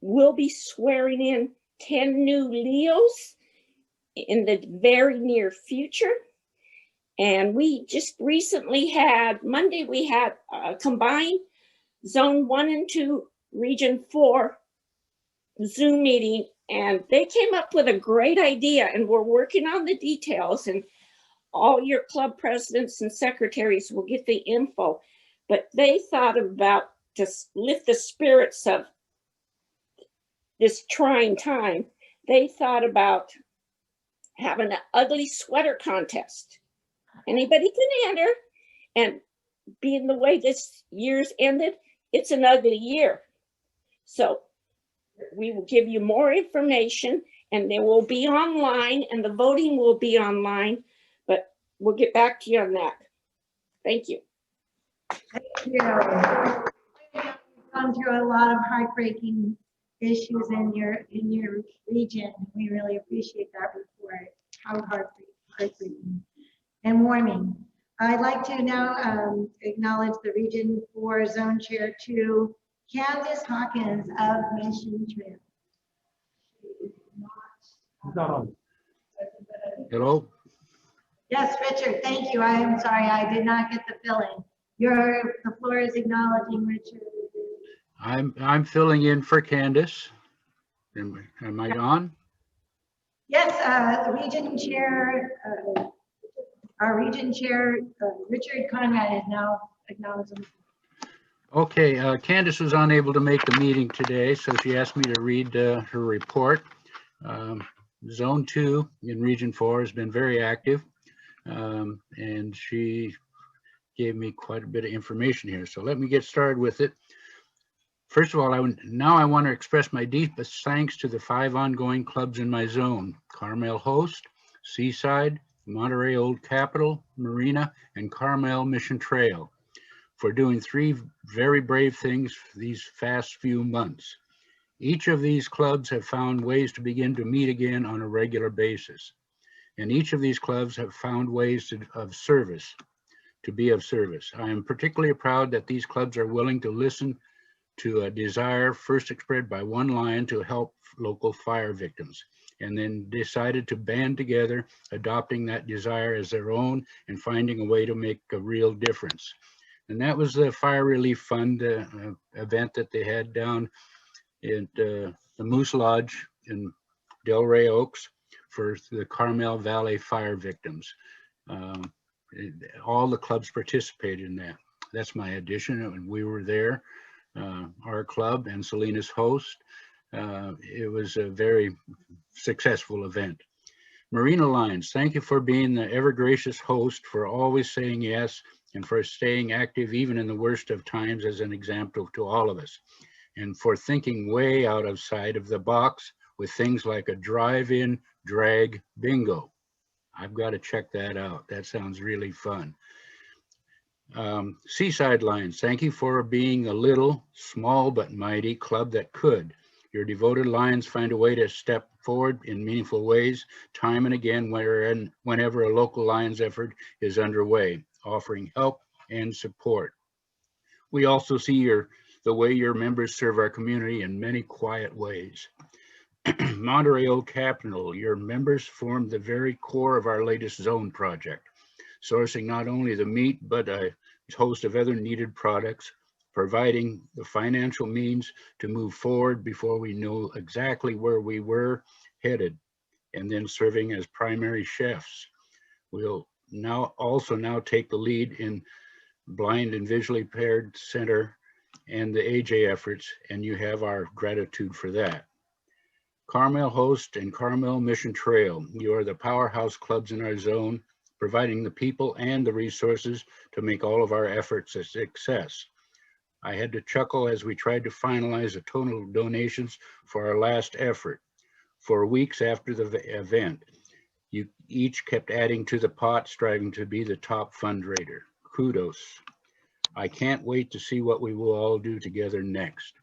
will be swearing in 10 new Leos in the very near future. And we just recently had, Monday, we had a combined Zone 1 and 2, Region 4 Zoom meeting, and they came up with a great idea, and we're working on the details, and all your club presidents and secretaries will get the info. But they thought about to lift the spirits of this trying time, they thought about having an ugly sweater contest. Anybody can enter, and being the way this year's ended, it's an ugly year. So we will give you more information, and they will be online, and the voting will be online, but we'll get back to you on that. Thank you. Thank you. We've gone through a lot of heartbreaking issues in your region. We really appreciate that report. How heartbreaking and warming. I'd like to now acknowledge the Region 4 Zone Chair 2, Candace Hawkins of Mission Trail. Hello, Yes, Richard, thank you. I am sorry, I did not get the fill-in. The floor is acknowledging Richard. I'm filling in for Candace. Am I on? Yes, Region Chair, our Region Chair, Richard Conrad is now acknowledging. Okay, Candace was unable to make the meeting today, so she asked me to read her report. Zone 2 in Region 4 has been very active, and she gave me quite a bit of information here. So let me get started with it. First of all, I want to express my deepest thanks to the 5 ongoing clubs in my zone: Carmel Host, Seaside, Monterey Old Capitol, Marina, and Carmel Mission Trail, for doing 3 very brave things these past few months. Each of these clubs have found ways to begin to meet again on a regular basis. And each of these clubs have found ways to be of service. I am particularly proud that these clubs are willing to listen to a desire first expressed by one lion to help local fire victims, and then decided to band together, adopting that desire as their own and finding a way to make a real difference. And that was the Fire Relief Fund event that they had down at the Moose Lodge in Delray Oaks for the Carmel Valley fire victims. All the clubs participated in that. That's my addition, and we were there. Our club and Salinas Host. It was a very successful event. Marine Alliance, thank you for being the ever gracious host, for always saying yes, and for staying active even in the worst of times as an example to all of us, and for thinking way out of sight of the box with things like a drive-in drag bingo. I've got to check that out. That sounds really fun. Seaside Lions, thank you for being a little, small but mighty club that could. Your devoted Lions find a way to step forward in meaningful ways, time and again, whenever a local Lions effort is underway, offering help and support. We also see the way your members serve our community in many quiet ways. Monterey Old Capitol, your members form the very core of our latest zone project, sourcing not only the meat, but a host of other needed products, providing the financial means to move forward before we know exactly where we were headed, and then serving as primary chefs. We'll now take the lead in Blind and Visually Impaired Center and the AJ efforts, and you have our gratitude for that. Carmel Host and Carmel Mission Trail, you are the powerhouse clubs in our zone, providing the people and the resources to make all of our efforts a success. I had to chuckle as we tried to finalize the total donations for our last effort. For weeks after the event, you each kept adding to the pot, striving to be the top fundraiser. Kudos. I can't wait to see what we will all do together next.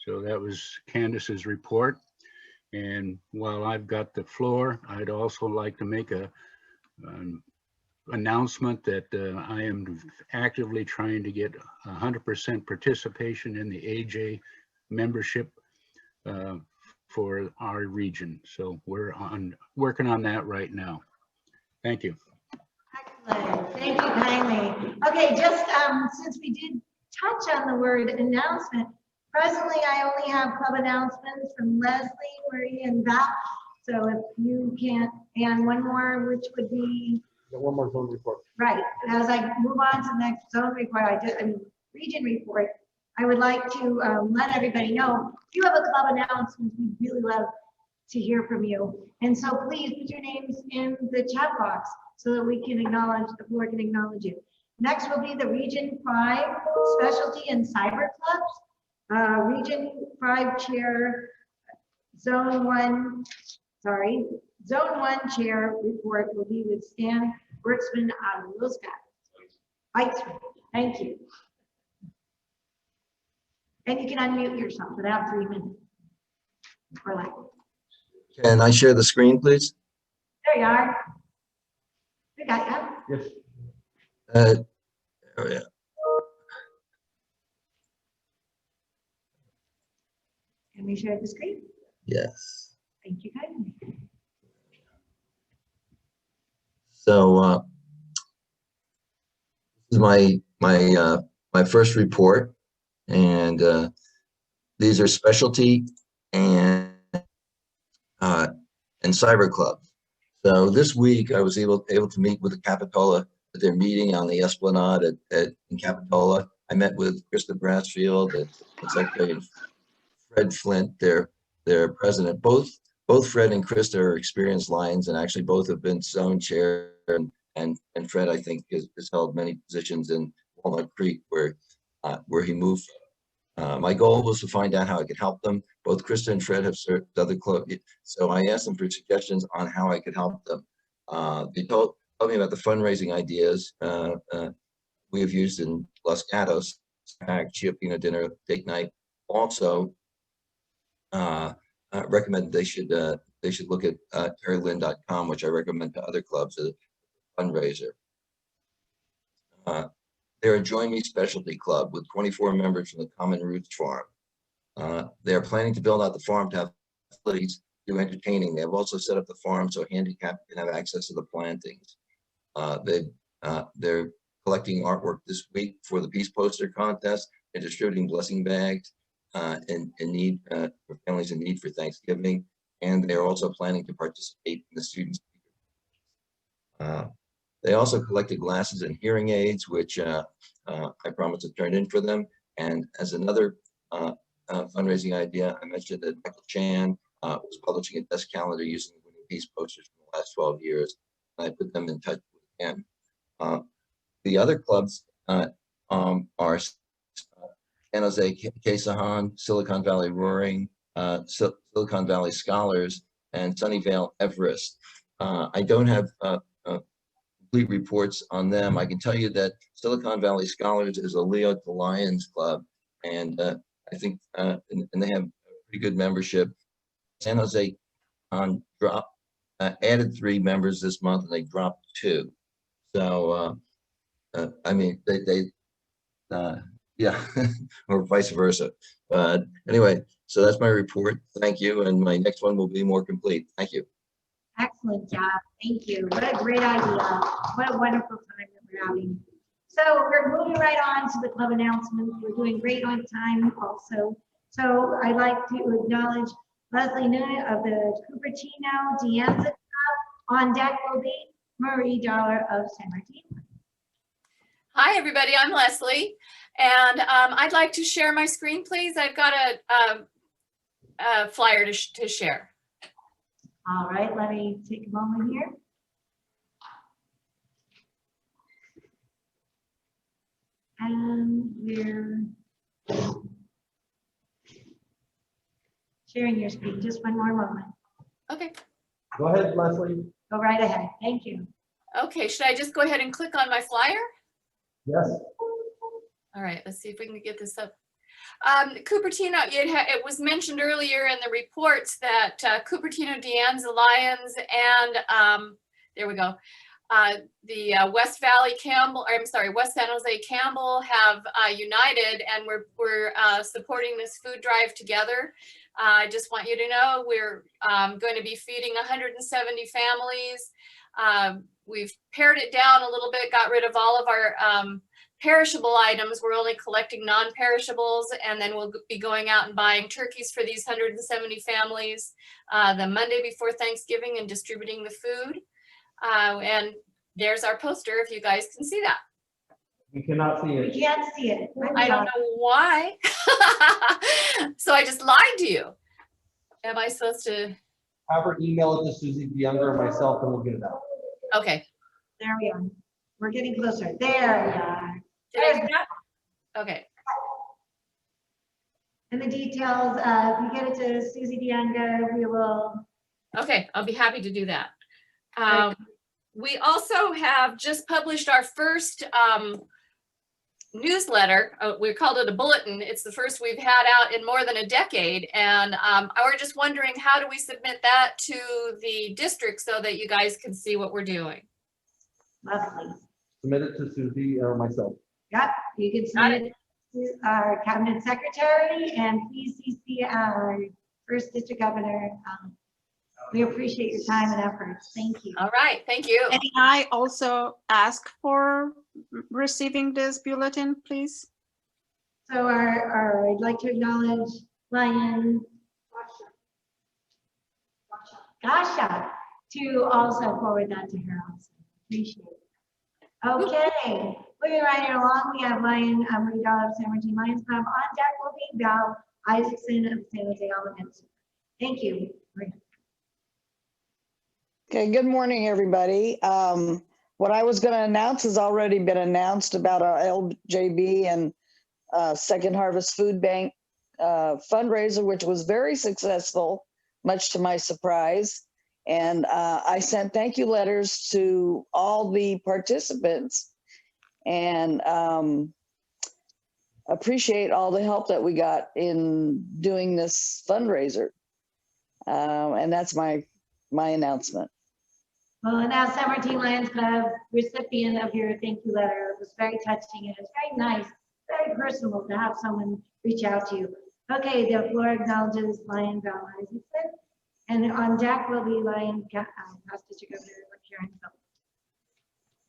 So that was Candace's report. And while I've got the floor, I'd also like to make an announcement that I am actively trying to get 100% participation in the AJ membership for our region. So we're working on that right now. Thank you. Excellent. Thank you kindly. Okay, just since we did touch on the word announcement, presently I only have club announcements from Leslie, Marie, and Val. So if you can't, and one more, which would be One more zone report. right. As I move on to the next zone report, region report, I would like to let everybody know, if you have a club announcement, we'd really love to hear from you. And so please put your names in the chat box so that we can acknowledge, the board can acknowledge you. Next will be the Region 5 Specialty and Cyber Clubs. Region 5 Chair, Zone 1 Chair report will be with Stan Wertzman out of Weitzman. Thank you. And you can unmute yourself without 3 minutes. Or like. Can I share the screen, please? There you are. We got you. Yes. Oh yeah. Can we share the screen? Yes. Thank you kindly. So this is my first report, and these are specialty and cyber clubs. So this week I was able to meet with the Capitola at their meeting on the Esplanade in Capitola. I met with Krista Brassfield, the Secretary, and Fred Flint, their president. Both Fred and Krista are experienced Lions, and actually both have been zone chair, and Fred, I think, has held many positions in Walnut Creek where he moved from. My goal was to find out how I could help them. Both Krista and Fred have served other clubs, so I asked them for suggestions on how I could help them. They told me about the fundraising ideas we have used in Los Gatos, Chia Pina dinner, date night. Also, recommend they should look at carolyn.com, which I recommend to other clubs as a fundraiser. They're a Join Me Specialty Club with 24 members from the Common Roots Farm. They are planning to build out the farm to have facilities to do entertaining. They have also set up the farm so handicapped can have access to the plantings. They're collecting artwork this week for the Peace Poster Contest and distributing blessing bags in need for families in need for Thanksgiving. And they're also planning to participate in the students. They also collected glasses and hearing aids, which I promised to turn in for them. And as another fundraising idea, I mentioned that Michael Chan was publishing a desk calendar using the Winning Peace posters from the last 12 years. And I put them in touch with him. The other clubs are San Jose Quesahan, Silicon Valley Roaring, Silicon Valley Scholars, and Sunnyvale Everest. I don't have complete reports on them. I can tell you that Silicon Valley Scholars is a Leo to Lions club, and I think and they have pretty good membership. San Jose added 3 members this month, and they dropped 2. So I mean, they yeah, or vice versa. But anyway, so that's my report. Thank you, and my next one will be more complete. Thank you. Excellent job. Thank you. What a great idea. What a wonderful time that we're having. So we're moving right on to the club announcements. We're doing great on time also. So I'd like to acknowledge Leslie Nuna of the Cupertino Dianza Club. On deck will be Marie Dollar of San Martin. Hi, everybody. I'm Leslie, and I'd like to share my screen, please. I've got a flyer to share. All right, let me take a moment here. And we're sharing your screen. Just one more moment. Okay. Go ahead, Leslie. Go right ahead. Thank you. Okay, should I just go ahead and click on my flyer? Yes. All right, let's see if we can get this up. Cupertino, it was mentioned earlier in the reports that Cupertino Dianza Lions and there we go. The West Valley Campbell, I'm sorry, West San Jose Campbell have united, and we're supporting this food drive together. I just want you to know we're going to be feeding 170 families. We've pared it down a little bit, got rid of all of our perishable items. We're only collecting non-perishables, and then we'll be going out and buying turkeys for these 170 families the Monday before Thanksgiving and distributing the food. And there's our poster if you guys can see that. We cannot see We it. can't see it. I don't know why. So I just lied to you. Am I supposed to? Have her email it to Susie DeYounger or myself and we'll get it out. Okay. There we are. We're getting closer. There we are. Did I do that? Okay. And the details, if you get it to Susie DeYounger, we will. Okay, I'll be happy to do that. We also have just published our first newsletter. We called it a bulletin. It's the first we've had out in more than a decade. And I were just wondering, how do we submit that to the district so that you guys can see what we're doing? Lovely. Submit it to Susie or myself. Yep, you can submit it to our cabinet secretary and please CC our first district governor. We appreciate your time and efforts. Thank you. All right, thank you. May I also ask for receiving this bulletin, please? So I'd like to acknowledge Lion Gasha to also forward that to her also. Appreciate it. Okay, moving right along, we have Lion Marie-Darla of San Martin Lions Club. On deck will be Val Isaacson of San Jose Elementary. Thank you. Okay, good morning, everybody. What I was going to announce has already been announced about our LJB and Second Harvest Food Bank fundraiser, which was very successful, much to my surprise. And I sent thank you letters to all the participants and appreciate all the help that we got in doing this fundraiser. And that's my announcement. Well, and now San Martin Lions Club, recipient of your thank you letter, it was very touching and it's very nice, very personal to have someone reach out to you. Okay, the floor acknowledges Lion Val Isaacson, and on deck will be Lion Past District Governor Karen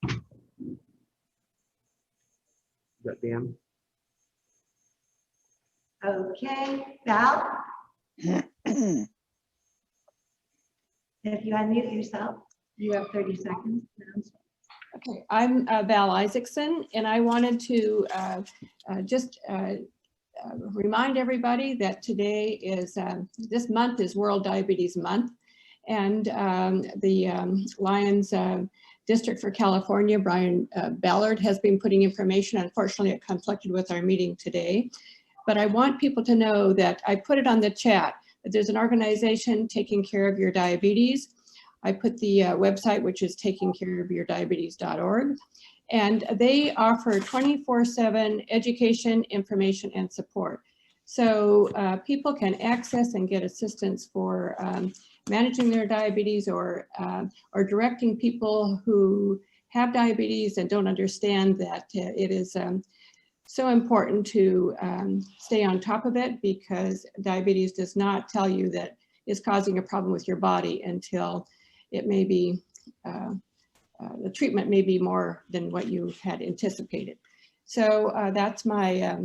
Phillips. Is that Dan? Okay, Val? If you unmute yourself, you have 30 seconds. Okay, I'm Val Isaacson, and I wanted to just remind everybody that today is, this month is World Diabetes Month, and the Lions District for California, Brian Ballard, has been putting information. Unfortunately, it conflicted with our meeting today, but I want people to know that I put it on the chat, that there's an organization taking care of your diabetes. I put the website, which is takingcareofyourdiabetes.org, and they offer 24/7 education, information, and support. So people can access and get assistance for managing their diabetes or directing people who have diabetes and don't understand that it is so important to stay on top of it, because diabetes does not tell you that it's causing a problem with your body until it may be, the treatment may be more than what you had anticipated. So that's my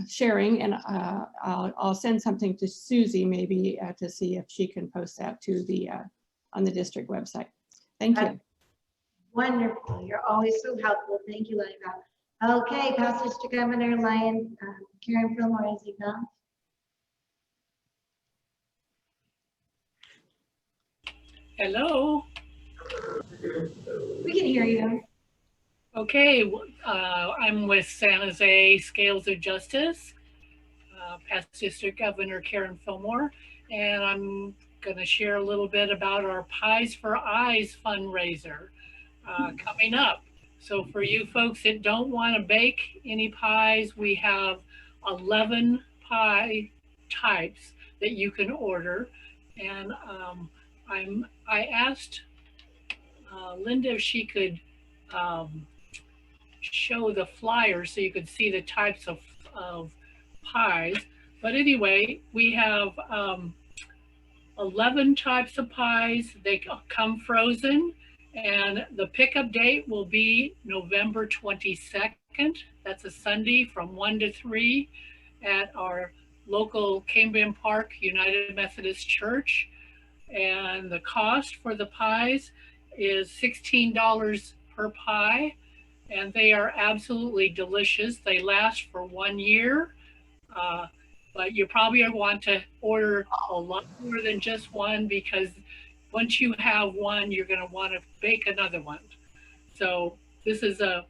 sharing, and I'll send something to Susie maybe to see if she can post that to the on the district website. Thank you. Wonderful. You're always so helpful. Thank you, Lion Val. Okay, Past District Governor Lion Karen Fillmore is acknowledged. Hello. We can hear you. Okay, I'm with San Jose Scales of Justice, Past District Governor Karen Fillmore, and I'm going to share a little bit about our Pies for Eyes fundraiser coming up. So for you folks that don't want to bake any pies, we have 11 pie types that you can order, and I asked Linda if she could show the flyer so you could see the types of pies. But anyway, we have 11 types of pies. They come frozen, and the pickup date will be November 22nd. That's a Sunday from 1 to 3 at our local Cambrian Park United Methodist Church. And the cost for the pies is $16 per pie. and they are absolutely delicious. They last for 1 year, but you probably want to order a lot more than just one, because once you have one, you're going to want to bake another one. So this is a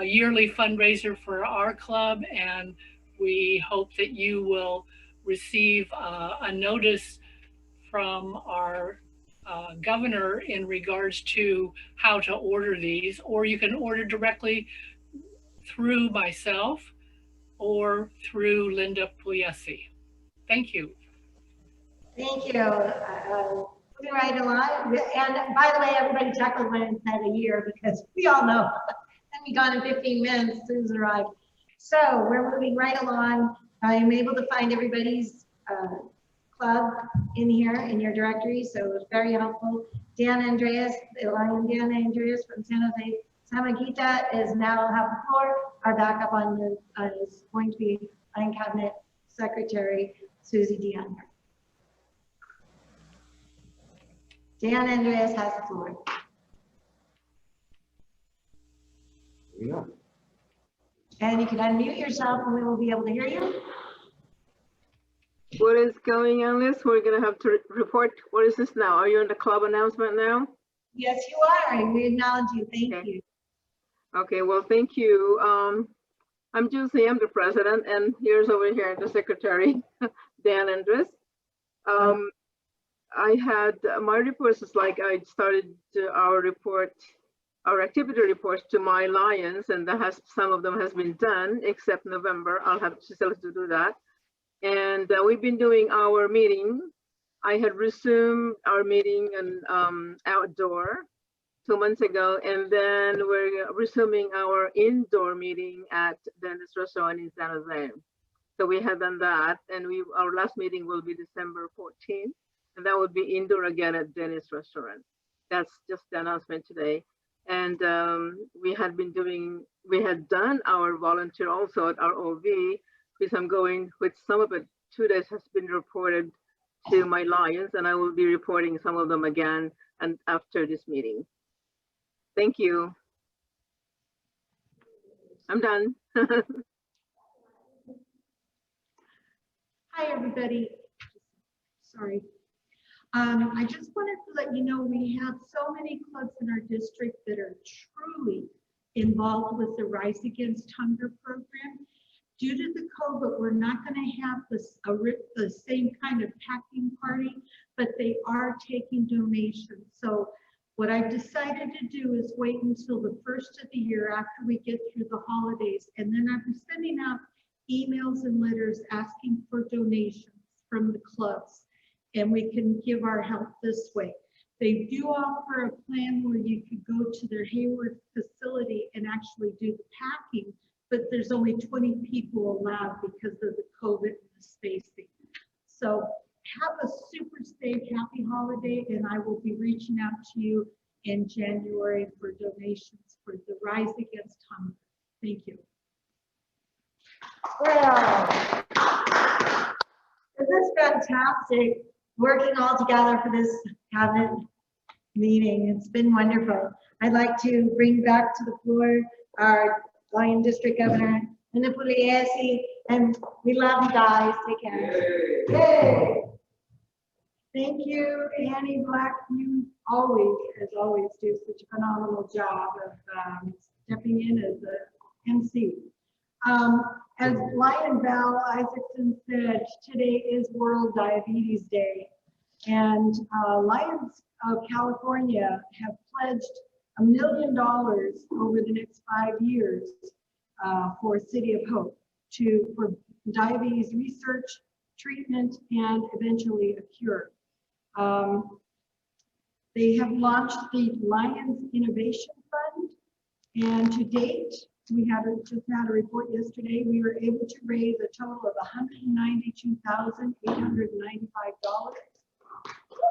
yearly fundraiser for our club, and we hope that you will receive a notice from our governor in regards to how to order these, or you can order directly through myself or through Linda Pugliese. Thank you. Thank you. Moving right along. And by the way, everybody chuckled when it said a year, because we all know. And be gone in 15 minutes, Susan arrived. So we're moving right along. I'm able to find everybody's club in here in your directory, so it's very helpful. Dan Andreas, Dan Andreas from San Jose Samagita is now have the floor. Our backup on the is going to be Line Cabinet Secretary Susie DeAndre. Dan Andreas has the floor. Yeah. And you can unmute yourself and we will be able to hear you. What is going on, Liz? We're going to have to report. What is this now? Are you in the club announcement now? Yes, you are. We acknowledge you. Thank you. Okay, well, thank you. I'm Juicy, I'm the president, and here's over here the secretary, Dan Andres. I had my reports is like I started our report, our activity reports to my Lions, and that has some of them has been done except November. I'll have to still to do that. And we've been doing our meeting. I had resumed our meeting and outdoor 2 months ago, and then we're resuming our indoor meeting at Dennis Restaurant in San Jose. So we have done that, and our last meeting will be December 14th, and that would be indoor again at Dennis Restaurant. That's just the announcement today. And we had done our volunteer also at our OV, which I'm going with some of it. 2 days has been reported to my Lions, and I will be reporting some of them again and after this meeting. Thank you. I'm done. Hi, everybody. Sorry. I just wanted to let you know we have so many clubs in our district that are truly involved with the Rise Against Hunger program. Due to the COVID, we're not going to have the same kind of packing party, but they are taking donations. So what I've decided to do is wait until the first of the year after we get through the holidays, and then I'm sending out emails and letters asking for donations from the clubs, and we can give our help this way. They do offer a plan where you could go to their Hayward facility and actually do the packing, but there's only 20 people allowed because of the COVID and the spacing. So have a super safe, happy holiday, and I will be reaching out to you in January for donations for the Rise Against Hunger. Thank you. Well, this is fantastic, working all together for this cabinet meeting. It's been wonderful. I'd like to bring back to the floor our Lion District Governor Linda Pugliese, and we love you guys. Take care. Yay. Thank you, Annie Black. You always, as always, do such a phenomenal job of stepping in as the MC. As Lion Val Isaacson said, today is World Diabetes Day, and Lions of California have pledged $1 million over the next 5 years for City of Hope for diabetes research, treatment, and eventually a cure. They have launched the Lions Innovation Fund, and to date, we just had a report yesterday, we were able to raise a total of $192,895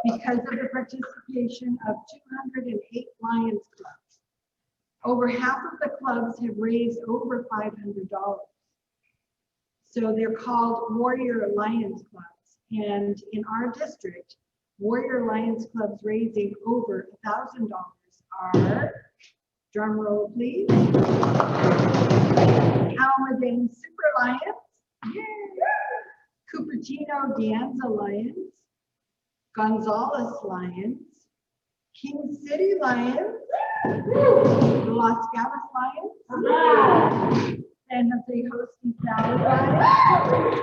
because of the participation of 208 Lions clubs. Over half of the clubs have raised over $500. So they're called Warrior Lions Clubs. And in our district, Warrior Lions Clubs raising over $1,000 are Drum roll, please. Almadane Super Lions. Cupertino De Anza Lions. Gonzales Lions. King City Lions. Los Gatos Lions. San Jose Hosty Valley Lions.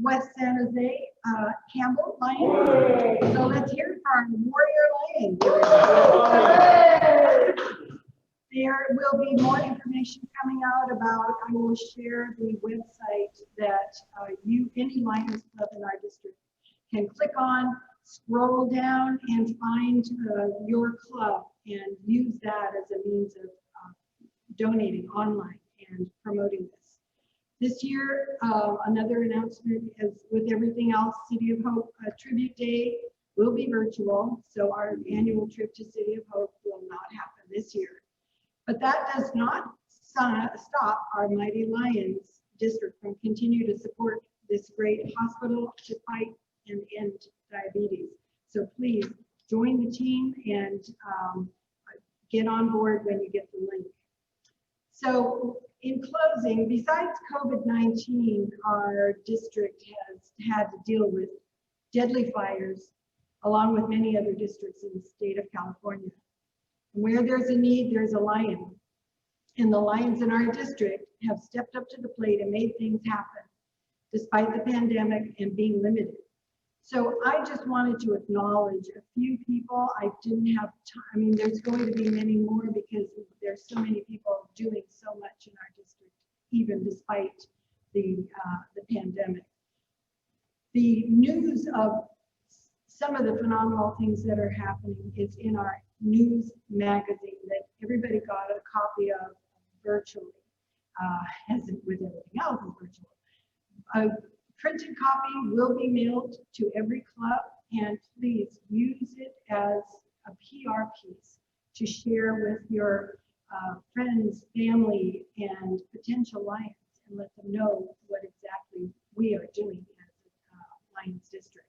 West San Jose Campbell Lions. So let's hear it for our Warrior Lions. There will be more information coming out about, I will share the website that any Lions Club in our district can click on, scroll down and find your club and use that as a means of donating online and promoting this. This year, another announcement is with everything else, City of Hope Tribute Day will be virtual. So our annual trip to City of Hope will not happen this year. But that does not stop our Mighty Lions district from continue to support this great hospital to fight and end diabetes. So please join the team and get on board when you get the link. So in closing, besides COVID-19, our district has had to deal with deadly fires along with many other districts in the state of California. Where there's a need, there's a lion. And the Lions in our district have stepped up to the plate and made things happen despite the pandemic and being limited. So I just wanted to acknowledge a few people. I didn't have time. I mean, there's going to be many more because there's so many people doing so much in our district, even despite the pandemic. The news of some of the phenomenal things that are happening is in our news magazine that everybody got a copy of virtually, as with everything else is virtual. A printed copy will be mailed to every club, and please use it as a PR piece to share with your friends, family, and potential Lions, and let them know what exactly we are doing as a Lions district.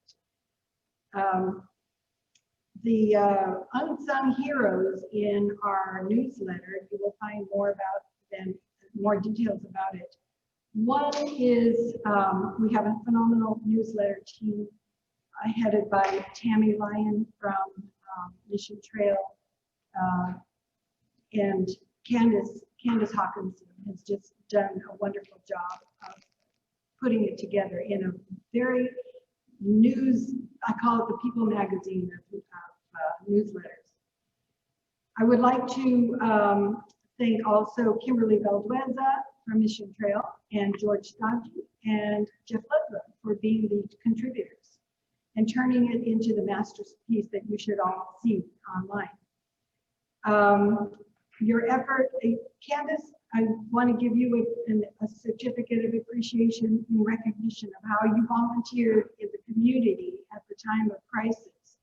The unsung heroes in our newsletter, you will find more about them, more details about it. One is we have a phenomenal newsletter team headed by Tammy Lyon from Mission Trail, and Candace Hawkinson has just done a wonderful job of putting it together in a very news, I call it the People magazine of newsletters. I would like to thank also Kimberly Valdueza from Mission Trail and George Stodgy and Jeff Ludlow for being the contributors and turning it into the masterpiece that you should all see online. Your effort, Candace, I want to give you a certificate of appreciation in recognition of how you volunteered in the community at the time of crisis.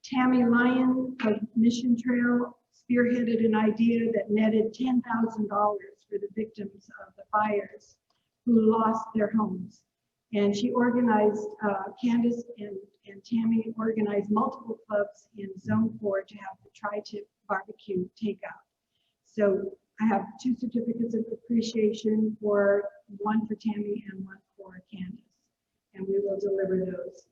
Tammy Lyon of Mission Trail spearheaded an idea that netted $10,000 for the victims of the fires who lost their homes. And she organized, Candace and Tammy organized multiple clubs in Zone 4 to have the tri-tip barbecue takeout. So I have 2 certificates of appreciation, for one for Tammy and one for Candace, and we will deliver those.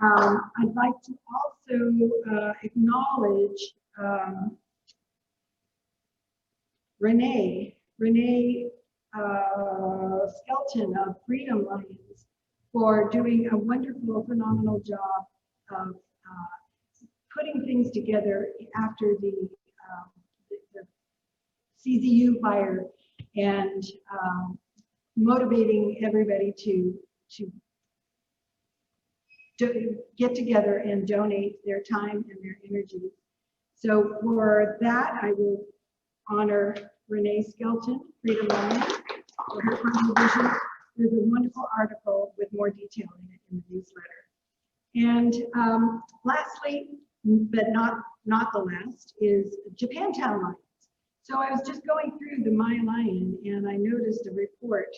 I'd like to also acknowledge Renee Skelton of Freedom Lions for doing a wonderful, phenomenal job of putting things together after the CZU fire and motivating everybody to get together and donate their time and their energy. So for that, I will honor Renee Skelton, Freedom Lions, for her contribution. There's a wonderful article with more detail in it in the newsletter. And lastly, but not the last, is Japantown Lions. So I was just going through the My Lion, and I noticed a report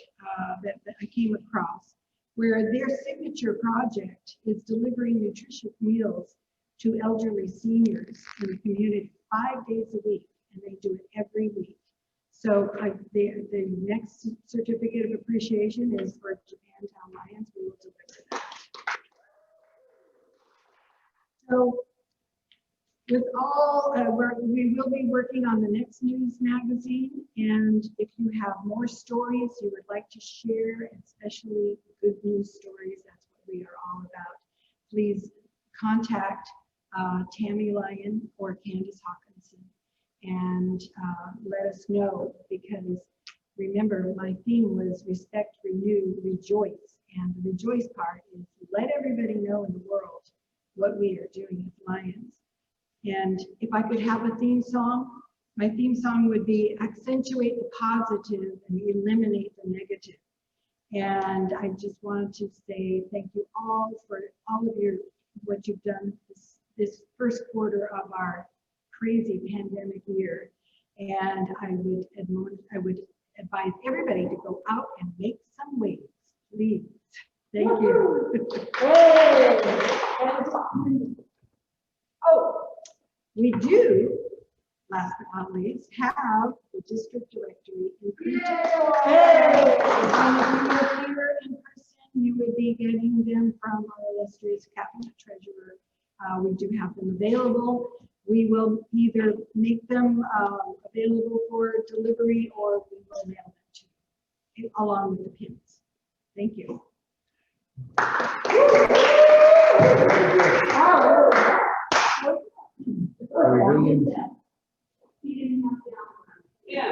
that I came across where their signature project is delivering nutritious meals to elderly seniors in the community 5 days a week, and they do it every week. So the next certificate of appreciation is for Japantown Lions. We will deliver that. So with all, we will be working on the next news magazine, and if you have more stories you would like to share, especially good news stories, that's what we are all about, please contact Tammy Lyon or Candace Hawkinson and let us know, because remember my theme was respect, renew, rejoice, and the rejoice part is to let everybody know in the world what we are doing as Lions. And if I could have a theme song, my theme song would be accentuate the positive and eliminate the negative. And I just wanted to say thank you all for all of what you've done this first quarter of our crazy pandemic year. And I would advise everybody to go out and make some waves, please. Thank you. Oh, we do, last but not least, have the district directory included. And if you were here in person, you would be getting them from our illustrious cabinet treasurer. We do have them available. We will either make them available for delivery, or we will mail them to you along with the pins. Thank you.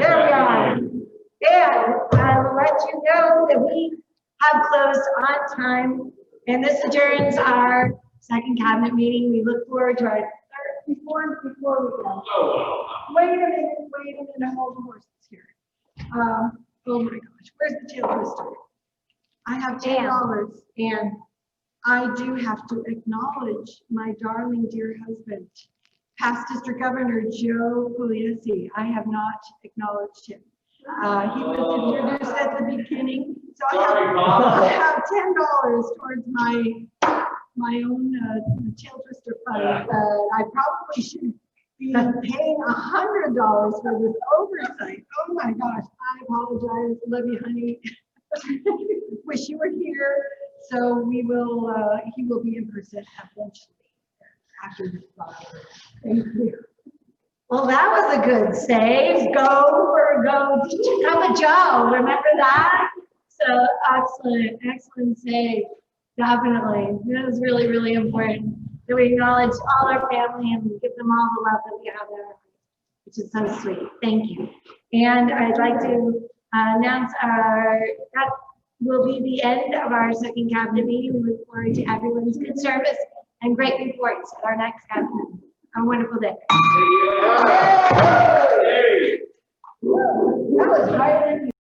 There we are. And I will let you know that we have closed on time, and this adjourns our second cabinet meeting. We look forward to our third. Before we go. Wait a minute, hold the horses here. Oh my gosh, where's the tail twister? I have $10, and I do have to acknowledge my darling dear husband, past District Governor Joe Pugliese. I have not acknowledged him. He was introduced at the beginning, so I have $10 towards my own tail twister fund. I probably should be paying $100 for this oversight. Oh my gosh, I apologize. Love you, honey. Wish you were here. So we will. He will be in person eventually after this process. Thank you. Well, that was a good save. Go. Come a Joe. Remember that? So excellent save. Definitely. That was really, really important that we acknowledge all our family and give them all the love that we have there, which is so sweet. Thank you. And I'd like to announce that will be the end of our second cabinet meeting. We look forward to everyone's good service and great reports at our next cabinet. Have a wonderful day. That was hard.